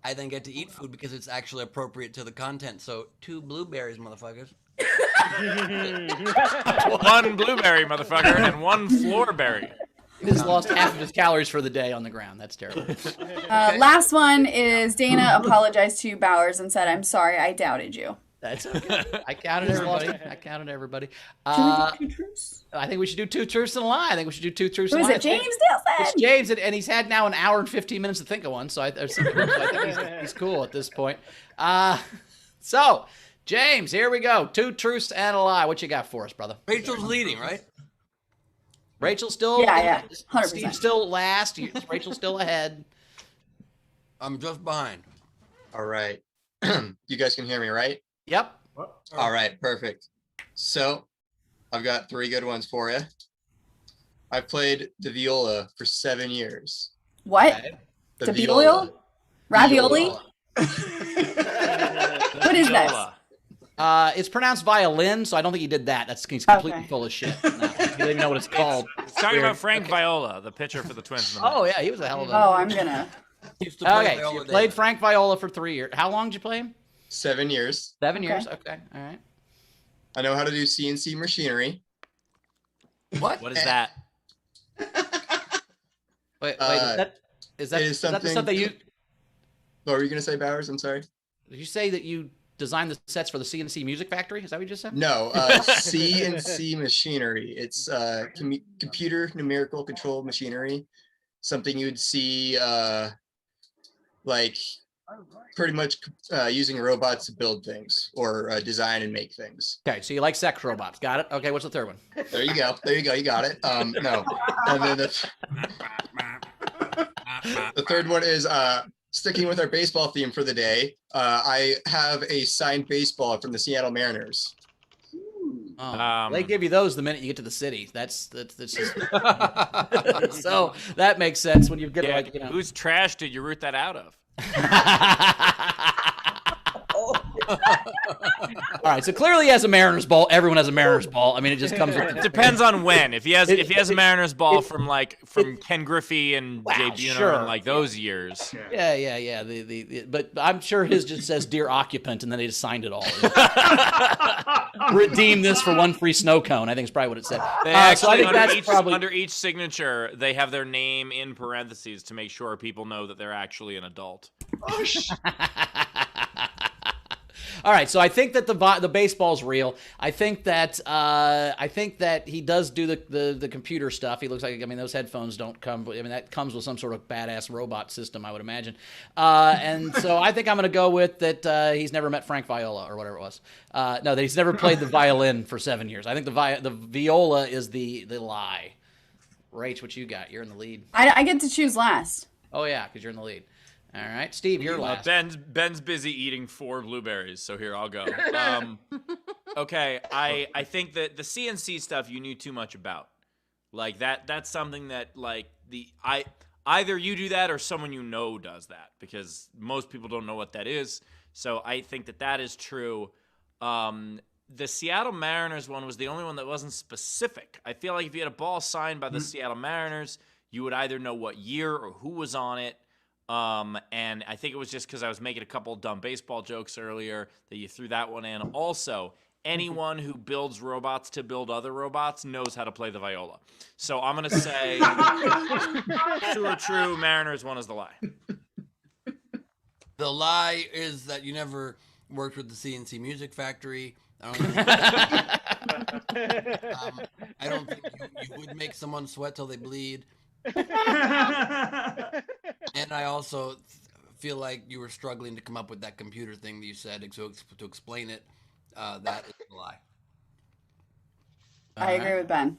I then get to eat food because it's actually appropriate to the content. So 2 blueberries, motherfuckers. One blueberry, motherfucker, and one floorberry. He just lost half of his calories for the day on the ground. That's terrible. Last one is Dana apologized to Bowers and said, "I'm sorry, I doubted you." That's okay. I counted everybody. Should we do 2 truths? I think we should do 2 truths and a lie. I think we should do 2 truths Who and a is lie. it? James Nielsen. It's James, and he's had now an hour and 15 minutes to think of one, so I think he's cool at this point. So, James, here we go. 2 truths and a lie. What you got for us, brother? Rachel's leading, right? Rachel's still... Yeah, 100%. Steve's still last. Rachel's still ahead. I'm just behind. All right. You guys can hear me, right? Yep. All right, perfect. So I've got 3 good ones for you. I played the viola for 7 years. What? Okay. The viola? Ravioli? What is this? It's pronounced violin, so I don't think he did that. He's completely full of shit. No, he doesn't even know what it's called. It's talking about Frank Viola, the pitcher for the Twins. Oh, yeah, he was a hell of a... Oh, I'm gonna... Okay, so you played Frank Viola for 3 years. How long did you play him? 7 years. 7 years, okay, all right. I know how to do CNC machinery. What? What is that? Wait, is that the stuff that you... What were you going to say, Bowers? I'm sorry. Did you say that you designed the sets for the CNC Music Factory? Is that what you just said? No, CNC machinery. It's computer numerical control machinery. Something you'd see like pretty much using robots to build things or design and make things. Okay, so you like sex robots. Got it? Okay, what's the third one? There you go. There you go. You got it. No. And then the third one is sticking with our baseball theme for the day. I have a signed baseball from the Seattle Mariners. Oh, they give you those the minute you get to the city. That's just... So that makes sense when you get like, you know. Whose trash did you root that out of? All right, so clearly he has a Mariners ball. Everyone has a Mariners ball. I mean, it just comes with... It depends on when. If he has a Mariners ball from Ken Griffey and Jay Buhner and like those years. Yeah. But I'm sure his just says "Dear Occupant," and then they just signed it all. Redeem this for 1 free snow cone. I think it's probably what it said. They actually, so I think that's probably... under each signature, they have their name in parentheses to make sure people know that they're actually an adult. All right, so I think that the baseball's real. I think that he does do the computer stuff. He looks like, I mean, those headphones don't come. I mean, that comes with some sort of badass robot system, I would imagine. And so I think I'm going to go with that. He's never met Frank Viola or whatever it was. No, that he's never played the violin for 7 years. I think the viola is the lie. Rach, what you got? You're in the lead. I get to choose last. Oh yeah, because you're in the lead. All right, Steve, you're last. Ben's busy eating 4 blueberries, so here I'll go. Okay, I think that the CNC stuff you knew too much about. Like that's something that either you do that or someone you know does that, because most people don't know what that is. So I think that is true. The Seattle Mariners one was the only one that wasn't specific. I feel like if you had a ball signed by the Seattle Mariners, you would either know what year or who was on it. And I think it was just because I was making a couple of dumb baseball jokes earlier that you threw that one in. Also, anyone who builds robots to build other robots knows how to play the viola. So I'm going to say true or true, Mariners one is the lie. The lie is that you never worked with the CNC Music Factory. I don't think you would make someone sweat till they bleed. And I also feel like you were struggling to come up with that computer thing that you said to explain it. That is a lie. I agree with Ben.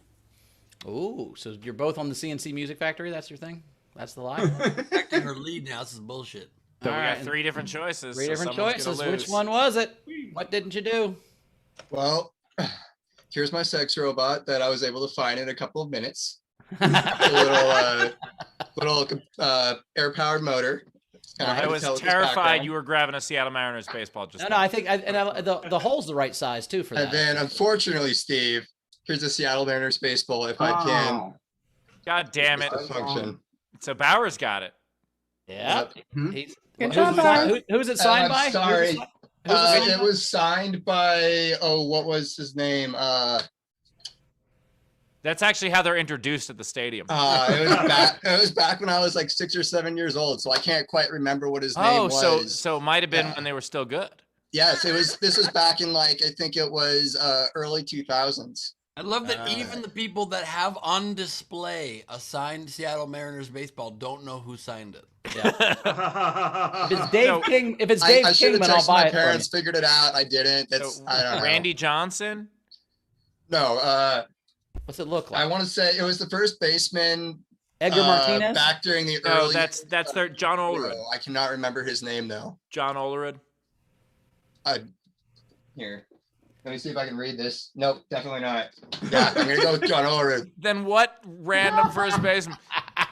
Ooh, so you're both on the CNC Music Factory? That's your thing? That's the lie? Acting her lead now. This is bullshit. So we got 3 different choices. 3 different choices. Which one was it? What didn't you do? Well, here's my sex robot that I was able to find in a couple of minutes. A little air powered motor. I was terrified you were grabbing a Seattle Mariners baseball. No, I think the hole's the right size too for that. And then, unfortunately, Steve, here's a Seattle Mariners baseball. If I can, God damn it! Function. So Bowers got it. Yeah. Good job, Bowers. Who's it signed by? Sorry. It was signed by what was his name? That's actually how they're introduced at the stadium. It was back when I was like 6 or 7 years old, so I can't quite remember what his name was. So it might have been when they were still good. Yes, it was. This was back in I think it was early 2000s. I love that even the people that have on display a signed Seattle Mariners baseball don't know who signed it. Yeah. If it's Dave King, I should have Kingman, I'll texted buy my it. parents, figured it out. I didn't. I don't know. Randy Johnson? No. What's it look like? I want to say it was the first baseman. Edgar Martinez? Back during the No, early. that's their John Olerud. I cannot remember his name though. John Olerud. Here. Let me see if I can read this. Nope, definitely not. Yeah, I'm gonna go with John Olerud. Then what random first baseman?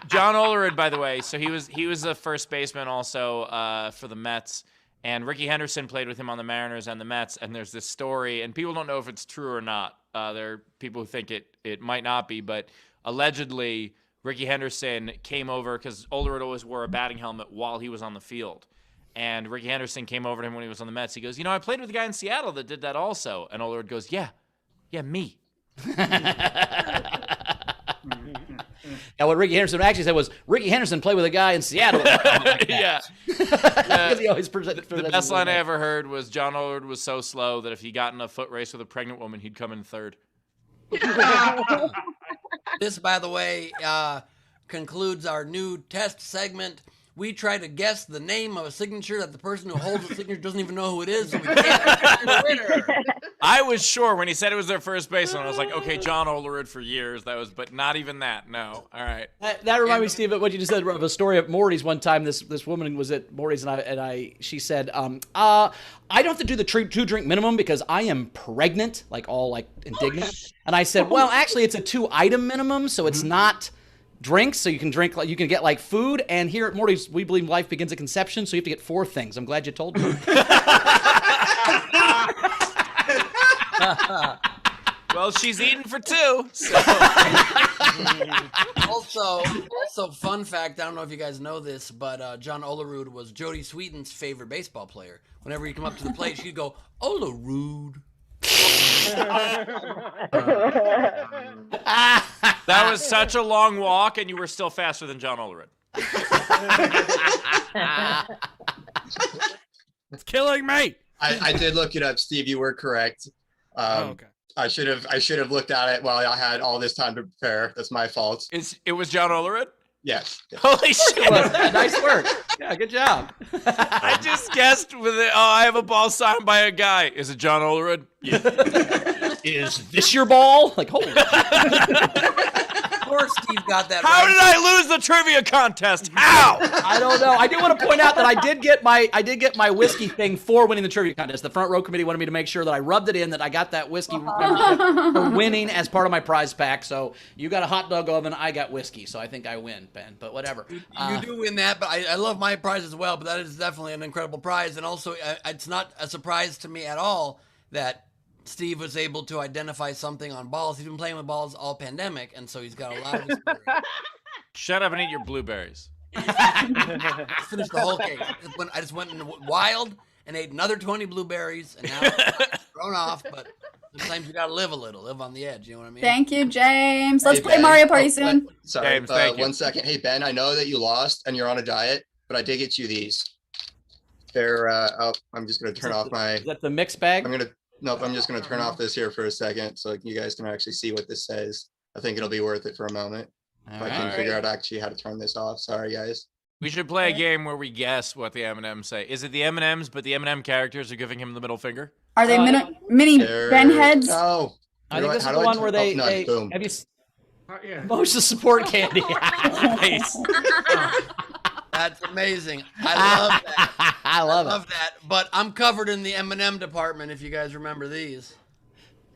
John Olerud, by the way. So he was a first baseman also for the Mets, and Ricky Henderson played with him on the Mariners and the Mets. And there's this story, and people don't know if it's true or not. There are people who think it might not be, but allegedly Ricky Henderson came over because Olerud always wore a batting helmet while he was on the field. And Ricky Henderson came over to him when he was on the Mets. He goes, I played with a guy in Seattle that did that also. And Olerud goes, yeah, me. Yeah, what Ricky Henderson actually said was, Ricky Henderson played with a guy in Seattle. Yeah. Because he always the best line I ever heard was John Olerud was so slow that if he got in a foot race with a pregnant woman, he'd come in third. This, by the way, concludes our new test segment. We try to guess the name of a signature that the person who holds the signature doesn't even know who it is, so we can't pick the winner. I was sure when he said it was their first baseman. I was like, okay, John Olerud for years. But not even that. No. All right. That reminded me, Steve, of what you just said of a story at Morty's one time. This woman was at Morty's and she said, I don't have to do the 2-drink minimum because I am pregnant, all indignant. And I said, well, actually, it's a 2-item minimum, so it's not drinks, so you can drink, you can get food, and here at Morty's we believe life begins at conception, so you have to get 4 things. I'm glad you told me. Well, she's eating for 2. So. Also, fun fact, I don't know if you guys know this, but John Olerud was Jodie Sweetin's favorite baseball player. Whenever he'd come up to the plate, she'd go, Olerud. That was such a long walk, and you were still faster than John Olerud. It's killing me. I did look it up, Steve. You were correct. Okay. I should have looked at it while I had all this time to prepare. That's my fault. It was John Olerud? Yes. Holy shit! Nice work. Yeah, good job. I just guessed with it. Oh, I have a ball signed by a guy. Is it John Olerud? Yeah. Is this your ball? Holy shit. Of course, Steve got that. How right. did I lose the trivia contest? How? I don't know. I do want to point out that I did get my whiskey thing for winning the trivia contest. The front row committee wanted me to make sure that I rubbed it in, that I got that whiskey for winning as part of my prize pack. So you got a hot dog oven, I got whiskey. So I think I win, Ben. But whatever. You do win that, but I love my prize as well. But that is definitely an incredible prize, and also it's not a surprise to me at all that Steve was able to identify something on balls. He's been playing with balls all pandemic, and so he's got a lot of experience. Shut up and eat your blueberries. Finished the whole cake. I just went wild and ate another 20 blueberries, and now it's thrown off, but sometimes you gotta live on the edge, you know what I mean? Thank you, James. Let's Hey, play Ben. Mario Party soon. Sorry, James, thank you. 1 second. Hey, Ben, I know that you lost and you're on a diet, but I did get you these. They're, I'm just going to turn off my... Is that the mix bag? I'm just going to turn off this here for a second so you guys can actually see what this says. I think it'll be worth it for a moment. If I can figure out actually how to turn this off. Sorry, guys. We should play a game where we guess what the M&Ms say. Is it the M&Ms, but the M&M characters are giving him the middle finger? Are they mini Ben heads? Oh, I think this is the one where they boom. have you Yeah. emotional support candy. Nice. That's amazing. I love that. I love it. that. But I'm covered in the M&M department, if you guys remember these.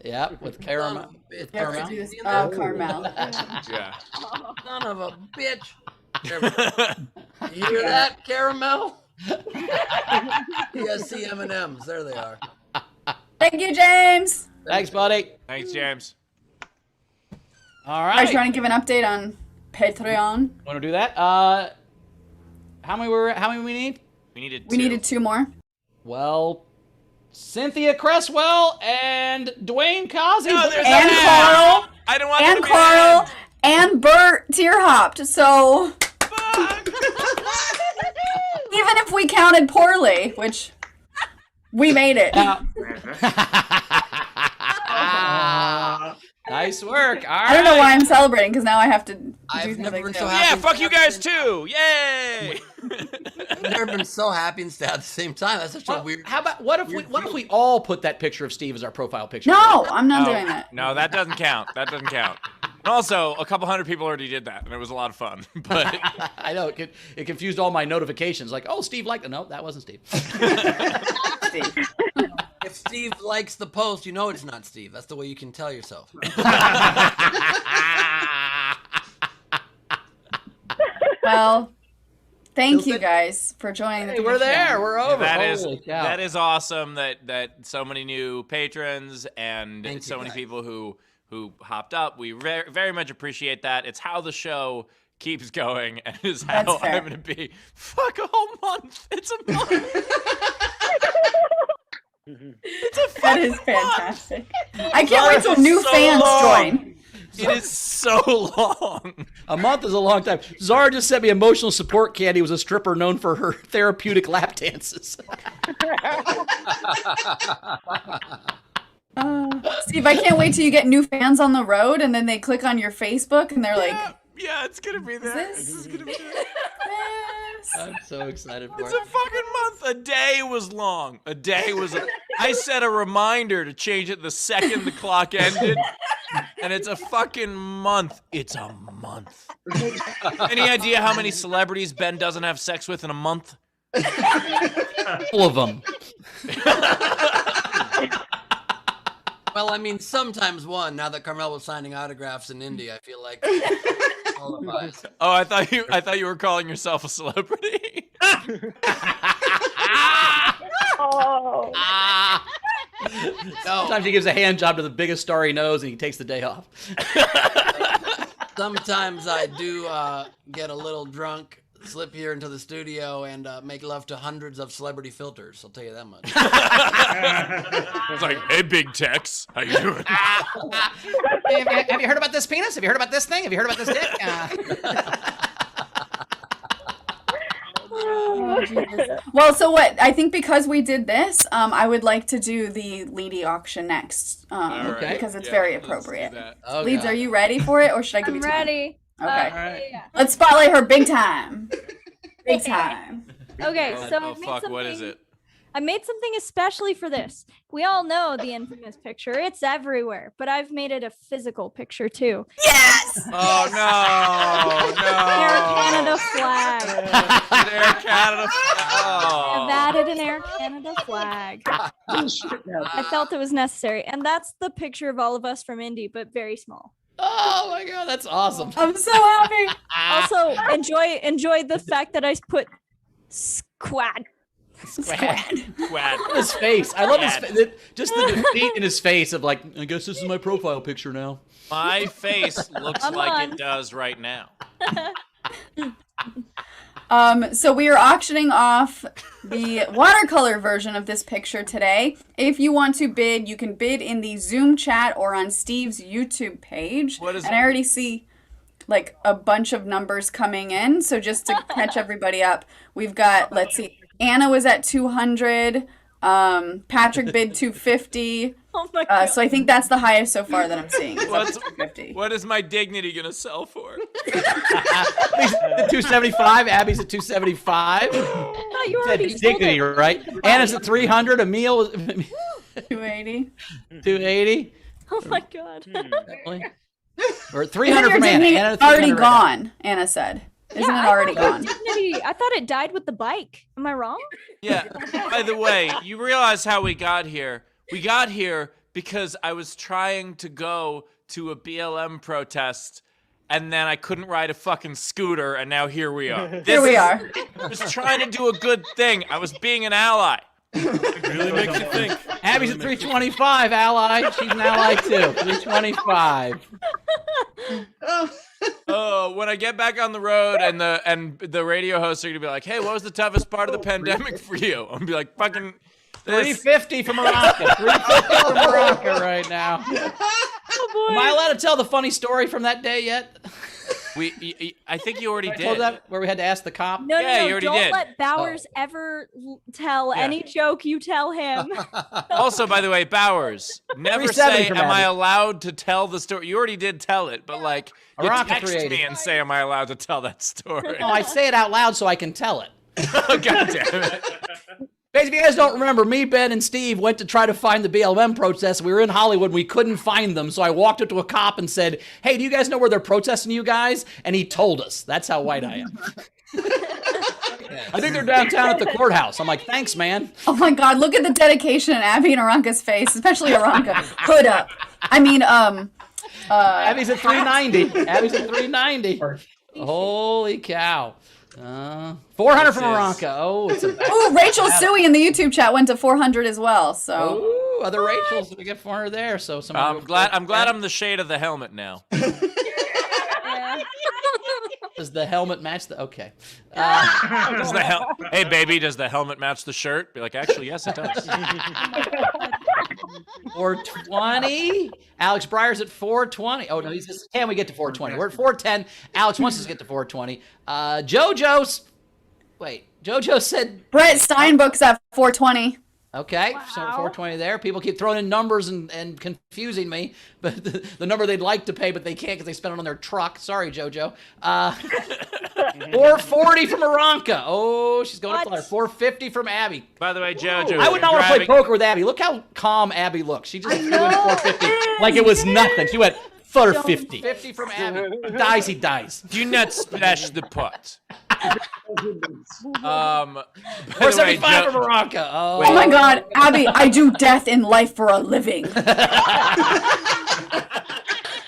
Yeah, with caramel. It's Yeah, caramel. do this. Oh, caramel. Yeah. Son of a bitch. You hear that, caramel? PSC M&Ms. There they are. Thank you, James. Thanks, buddy. Thanks, James. All Are right. you trying to give an update on Patreon? Want to do that? How many we need? We needed 2. We needed 2 more. Well, Cynthia Cresswell and Dwayne Cosby. No, there's And an Carl. I don't want And it to be Carl. an end. And Bert tear-hopped, so... Even if we counted poorly, which... We made it. Nice work. All I don't know why I'm celebrating, because now I have to do I've never something been too. so happy. Yeah, fuck you guys too. Yay! I've never been so happy and sad at the same time. That's such a weird. How about what if we all put that picture of Steve as our profile picture? No, I'm not doing that. No, that doesn't count. That doesn't count. And also, a couple hundred people already did that, and it was a lot of fun. But I know it confused all my notifications. Like, oh, Steve liked it. No, that wasn't Steve. If Steve likes the post, you know it's not Steve. That's the way you can tell yourself. Well, thank you guys for joining the Hey, we're Patreon. there. We're over. Holy cow. That is awesome that so many new patrons and Thank so you, many guys. people who hopped up. We very much appreciate that. It's how the show keeps going, and is how That's fair. I'm gonna be. Fuck a whole month. It's a month. It's a That is fucking month. fantastic. I can't wait till new So fans long. join. It is so long. A month is a long time. Zara just sent me emotional support candy. Was a stripper known for her therapeutic lap dances. Steve, I can't wait till you get new fans on the road, and then they click on your Facebook, and they're like, Yeah, it's gonna be there. this? It's gonna be there. "Yes." I'm so excited for It's a fucking month. A day was long. A day was. I set a reminder to change it the second the clock ended, and it's a fucking month. It's a month. Any idea how many celebrities Ben doesn't have sex with in a month? All of them. Well, I mean, sometimes one. Now that Carmel was signing autographs in Indy, I feel like qualifies. Oh, I thought you were calling yourself a celebrity. Oh. No, Sometimes he gives a hand job to the biggest star he knows, and he takes the day off. sometimes I do get a little drunk, slip here into the studio, and make love to hundreds of celebrity filters. I'll tell you that much. It's like, hey, Big Tex, how you doing? Have you heard about this penis? Have you heard about this thing? Have you heard about this dick? Oh, Jesus. Well, so what? I think because we did this, I would like to do the Leedy auction next, Okay. because it's Yeah, very let's do appropriate. that. Oh, Leeds, God. are you ready for it, or should I give I'm you time? ready. Okay. Yeah. Let's spotlight her big time. Big time. Okay, so Oh I made fuck, what is something- it? I made something especially for this. We all know the infamous picture. It's everywhere, but I've made it a physical picture too. Yes! Oh no, Air no. Canada flag. Air Canada. Oh. I've added an Air Canada flag. I felt it was necessary. And that's the picture of all of us from Indy, but very small. Oh my God, that's awesome. I'm so happy. Also, enjoy the fact that I put squad. Quad. His face. I love his face. Just the defeat in his face of like, I guess this is my profile picture now. My face looks Come like on. it does right now. So we are auctioning off the watercolor version of this picture today. If you want to bid, you can bid in the Zoom chat or on Steve's YouTube page. What is and I already see like a bunch of numbers coming in. So just to catch everybody up, we've got, let's see, Anna was at 200. Patrick bid 250. Oh my God. So I think that's the highest so far that I'm seeing. Is up What's- to 250. What is my dignity gonna sell for? He's at 275. Abby's at 275. I thought you already sold Dignity, it. right? Anna's at 300. Emil was 280. 280. Oh my God. Or Isn't 300 your from Anna. dignity Anna already 300 right now. gone? Anna said. Isn't Yeah, it already I thought gone? Dignity. I thought it died with the bike. Am I wrong? Yeah. By the way, you realize how we got here? We got here because I was trying to go to a BLM protest, and then I couldn't ride a fucking scooter, and now here we are. Here we are. I was trying to do a good thing. I was being an ally. It really makes you think. Abby's at 325. Ally. She's an ally too. 325. Oh, when I get back on the road and the radio hosts are gonna be like, "Hey, what was the toughest part of the pandemic for you?" I'm gonna be like, "Fucking 350 from Morocco. 350 from Morocco right now. Oh boy. Am I allowed to tell the funny story from that day yet? I think you already I told did. that where we had to ask the cop. No, Yeah, no, you already don't did. let Bowers ever tell any joke you tell him. Also, by the way, Bowers, never 370 say, from am I Abby. allowed to tell the story? You already did tell it, but like, you Morocco text 380. me and say, am I allowed to tell that story? No, I say it out loud so I can tell it. Oh, God damn it. Basically, if you guys don't remember, me, Ben, and Steve went to try to find the BLM protest. We were in Hollywood. We couldn't find them. So I walked up to a cop and said, hey, do you guys know where they're protesting you guys? And he told us. That's how white I am. I think they're downtown at the courthouse. I'm like, thanks, man. Oh my God! Look at the dedication in Abby and Aranka's face, especially Aranka. Hood up. I mean, Abby's at 390. Abby's at 390. Holy cow. 400 from Aranka. Oh, it's a Ooh, Rachel Suey in the YouTube chat went to 400 as well. So. Ooh, other Rachels. We get 400 there. So I'm glad I'm the shade of the helmet now. Does the helmet match the? Okay. Hey, baby, does the helmet match the shirt? Be like, actually, yes, it does. 420. Alex Breyer's at 420. Oh no, he's just. Can we get to 420? We're at 410. Alex wants us to get to 420. JoJo said. Brett Steinbook's at 420. Okay, so 420 there. People keep throwing in numbers and confusing me, but the number they'd like to pay, but they can't because they spent it on their truck. Sorry, JoJo. 440 from Aranka. Oh, she's going up flyer. 450 from Abby. By the way, JoJo, I would not want to play poker with Abby. Look how calm Abby looks. She just threw in 450 like it was nothing. She went 450. 50 from Abby. Dies, he dies. Do not splash the pot. 475 from Aranka. Oh my God, Abby, I do death in life for a living. By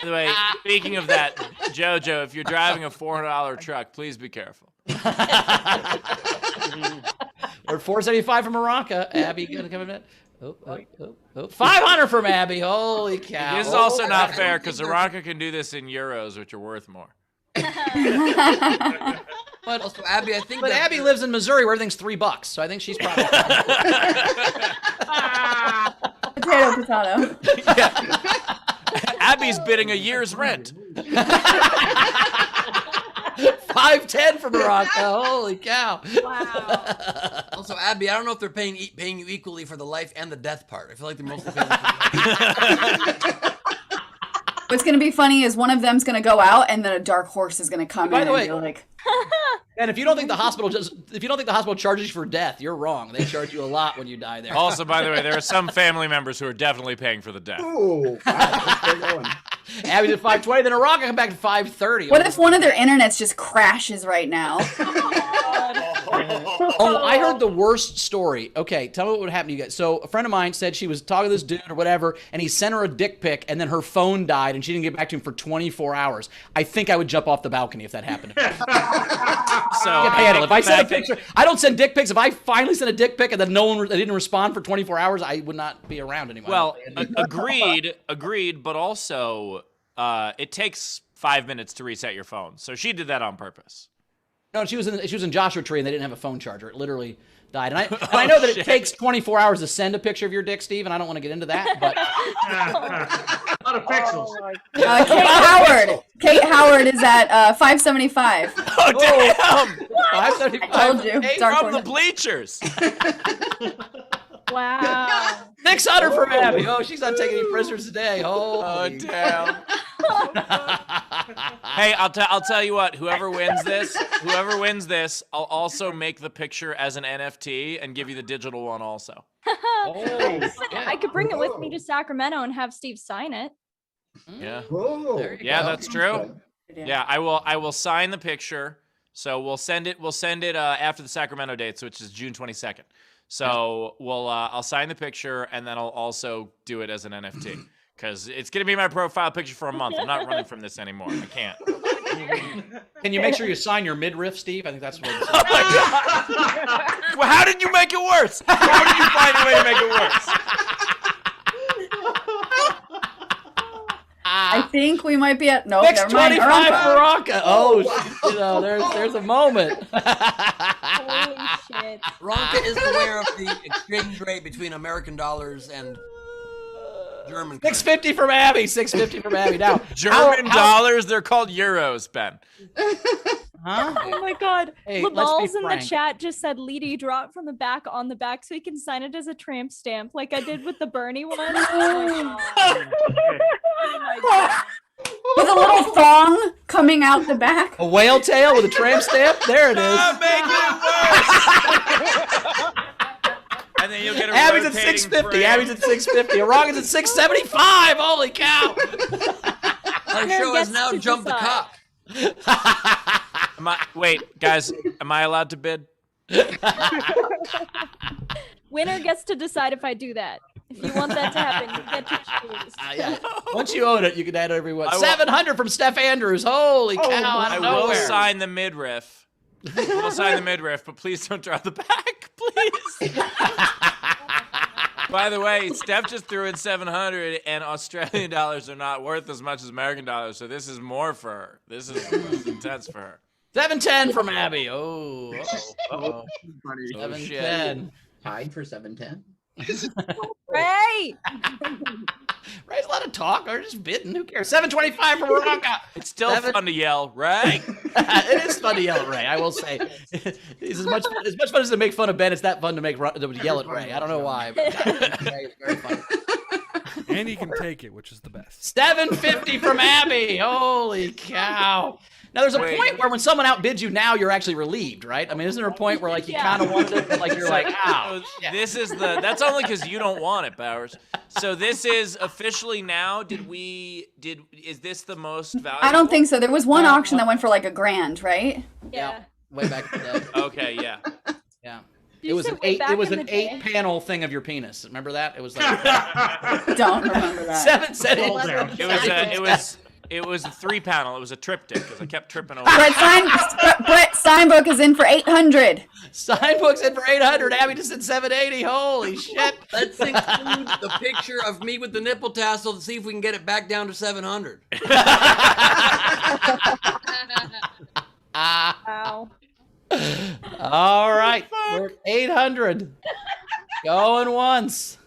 the way, speaking of that, JoJo, if you're driving a $400 truck, please be careful. We're at 475 from Aranka. Abby gonna come in. 500 from Abby. Holy cow. This is also not fair because Aranka can do this in euros, which are worth more. But also, Abby, I think. But Abby lives in Missouri where everything's $3, so I think she's probably. Potato. Yeah. Abby's bidding a year's rent. 510 from Aranka. Holy cow. Wow. Also, Abby, I don't know if they're paying you equally for the life and the death part. I feel like they're mostly paying you for What's going to be funny is one of them's going to go out, and then a dark horse is going to come By in the way, and be like. And if you don't think the hospital charges you for death, you're wrong. They charge you a lot when you die there. Also, by the way, there are some family members who are definitely paying for the death. Ooh, wow, Abby's at 520, then Aranka come back to 530. What if one of their internets just crashes right now? Oh, I heard the worst story. Okay, tell me what would happen to you guys. So a friend of mine said she was talking to this dude or whatever, and he sent her a dick pic, and then her phone died, and she didn't get back to him for 24 hours. I think I would jump off the balcony if that happened to me. So I can handle it. If I send a picture, I don't send dick pics. If I finally send a dick pic and then they didn't respond for 24 hours, I would not be around anymore. Well, agreed, but also it takes 5 minutes to reset your phone. So she did that on purpose. No, she was in Joshua Tree and they didn't have a phone charger. It literally died. And I know that it takes 24 hours to send a picture of your dick, Steve, and I don't want to get into that, but A lot of pixels. Kate Howard is at 575. Oh, damn! 575. I told you. Hey, Dark from the horse. bleachers. Wow. 600 from Abby. Oh, she's not taking any prisoners today. Oh, damn. Hey, I'll tell you what. Whoever wins this, I'll also make the picture as an NFT and give you the digital one also. I could bring it with me to Sacramento and have Steve sign it. Yeah. Whoa. Yeah, that's true. Yeah, I will sign the picture. So we'll send it after the Sacramento dates, which is June 22nd. So I'll sign the picture and then I'll also do it as an NFT because it's gonna be my profile picture for a month. I'm not running from this anymore. I can't. Can you make sure you sign your midriff, Steve? I think that's what it's Oh my God. Well, how did you make it worse? How did you find a way to make it worse? I think we might be at never mind. 625 Aranka. for Aranka. Oh, there's a moment. Holy shit. it. Ronka is aware of the exchange rate between American dollars and German. $6.50 from Abby. $6.50 from Abby. Now, German dollars, they're called euros, Ben. Huh? Oh my God. Hey, Labal's in the chat just said, Leedy, draw it from the back on the back so he can sign it as a tramp stamp like I did with the Bernie one. Oh my God. With a little thong coming out the back. A whale tail with a tramp stamp? There it is. Make it worse! And then you'll get a Abby's at rotating $6.50. frame. Abby's at $6.50. Aranga's at $6.75. Holy cow. Our show has now jumped the cock. Wait, guys, am I allowed to bid? Winner gets to decide if I do that. If you want that to happen, you get to choose. Yeah. Once you own it, you can add everyone. $700 from Steph Andrews. Holy cow! Out I of will nowhere. sign the midriff. We'll sign the midriff, but please don't draw the back, please. By the way, Steph just threw in 700, and Australian dollars are not worth as much as American dollars, so this is more for her. This is intense for her. 710 from Abby. Oh. 710. Tied for 710. Ray! Ray's allowed to talk or just bidding. Who cares? 725 from Aranka. It's still fun to yell, Ray. It is fun to yell at Ray, I will say. It's as much fun as to make fun of Ben. It's that fun to yell at Ray. I don't know why. But it's very funny. And he can take it, which is the best. 750 from Abby. Holy cow. Now, there's a point where when someone outbids you now, you're actually relieved, right? I mean, isn't there a point where, like, you kind of wanted it, but, like, you're like, ow. This is that's only because you don't want it, Bowers. So this is officially now, is this the most valuable? I don't think so. There was one auction that went for like $1,000, right? Yeah. Way back in the day. Okay, yeah. Yeah. You It was said an way eight. back It was in an the day. 8-panel thing of your penis. Remember that? It was like Don't remember that. 7 cent. It was a 3-panel. It was a triptych because I kept tripping over. Brett Steinbook is in for 800. Steinbook's in for 800. Abby just said 780. Holy shit. Let's include the picture of me with the nipple tassel to see if we can get it back down to 700. Wow. All right. We're at 800. Going once.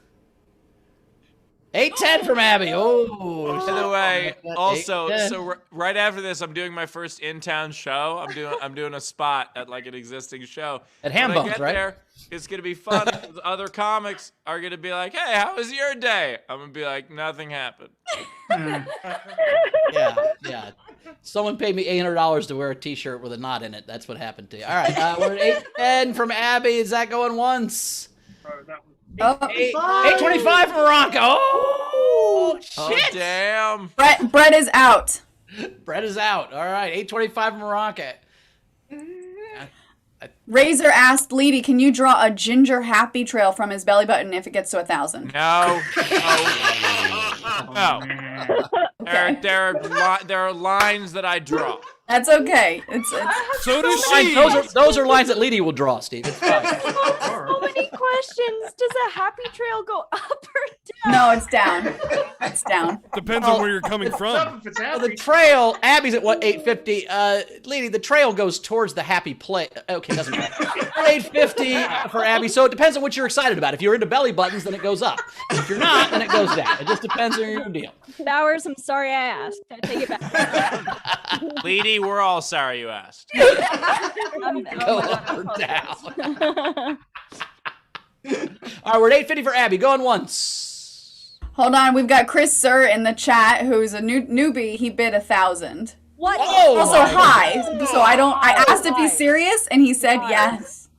810 from Abby. Oh. By the way, also, 810. so right after this, I'm doing my first in-town show. I'm doing a spot at like an existing show. At Ham When I Bones, get right? there, it's gonna be fun. Other comics are gonna be like, "Hey, how was your day?" I'm gonna be like, "Nothing happened." Yeah. Someone paid me $800 to wear a T-shirt with a knot in it. That's what happened to you. All right. We're at 810 from Abby. Is that going once? 825 from Ronco. Oh, shit. Oh, damn. Brett is out. Brett is out. All right. 825 from Ronco. Razor asked Leedy, can you draw a ginger happy trail from his belly button if it gets to 1,000? No. No. Okay. There are lines that I draw. That's okay. It's So does she. Those are lines that Leedy will draw, Steve. It's fine. So many questions. Does a happy trail go up or down? No, it's down. It's down. Depends on where you're coming from. Well, the trail, Abby's at what, 850? Leedy, the trail goes towards the happy play. Okay, doesn't matter. 850 for Abby. So it depends on what you're excited about. If you're into belly buttons, then it goes up. If you're not, then it goes down. It just depends on your deal. Bowers, I'm sorry I asked. I take it back. Leedy, we're all sorry you asked. Go up or down. All right, we're at 850 for Abby. Going once. Hold on, we've got Chris Sir in the chat, who's a newbie. He bid 1,000. What? Whoa! Also high. So I asked if he's serious, and he said yes.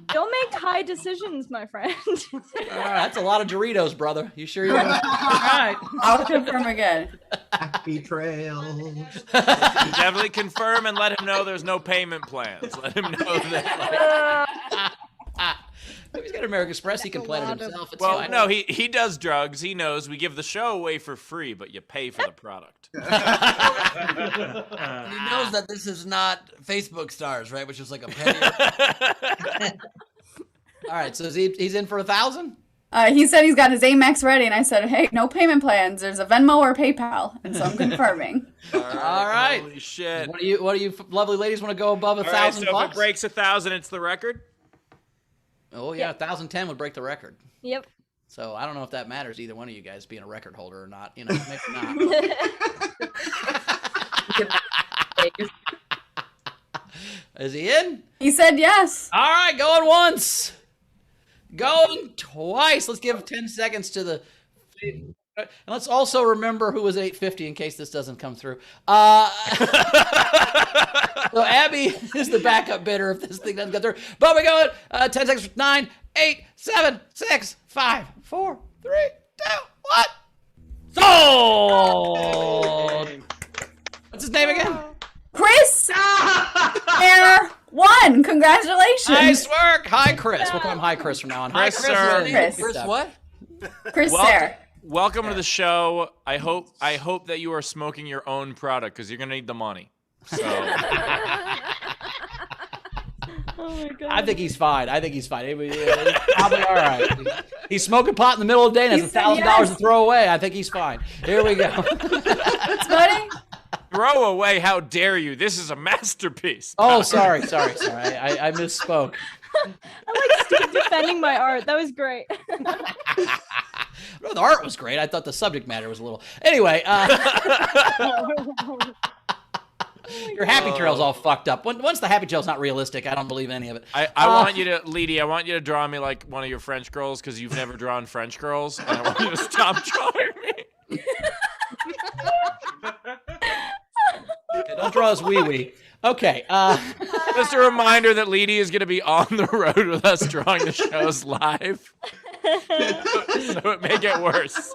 Don't make high decisions, my friend. All right, that's a lot of Doritos, brother. You sure you're all right? I'll confirm again. Happy trails. Definitely confirm and let him know there's no payment plans. Let him know that. He's got American Express. He can plan it himself. It's Well, fine. no, he does drugs. He knows we give the show away for free, but you pay for the product. He knows that this is not Facebook stars, right? Which is like a penny. All right, so he's in for 1,000? He said he's got his Amex ready, and I said, hey, no payment plans. There's a Venmo or PayPal, and so I'm confirming. All right. Holy shit. What do you lovely ladies want to go above $1,000? All right, so if it breaks 1,000, it's the record? Oh, yeah. 1,010 would break the record. Yep. So I don't know if that matters, either one of you guys being a record holder or not. You know, maybe not. Is he in? He said yes. All right, going once. Going twice. Let's give 10 seconds to the... And let's also remember who was 850 in case this doesn't come through. So Abby is the backup bidder if this thing doesn't go through. But we go 10 seconds. 9, 8, 7, 6, 5, 4, 3, 2, 1. Sold! What's his name again? Chris Air won. Congratulations. Nice work. Hi, Chris. We'll call him Hi, Chris from now on. Hi, Chris, sir. Chris what? Chris Air. Welcome to the show. I hope that you are smoking your own product because you're gonna need the money. So. Oh my god. I think he's fine. He's probably all right. He's smoking pot in the middle of the day and has $1,000 to throw away. I think he's fine. Here we go. It's funny. Throw away? How dare you? This is a masterpiece. Oh, sorry. I misspoke. I like Steve defending my art. That was great. Well, the art was great. I thought the subject matter was a little. Anyway, your happy trail's all fucked up. Once the happy trail's not realistic, I don't believe any of it. I want you to, Leedy, I want you to draw me like one of your French girls because you've never drawn French girls, and I want you to stop drawing me. Okay, don't draw us wee-wee. Okay. Just a reminder that Leedy is going to be on the road with us drawing the shows live. So it may get worse.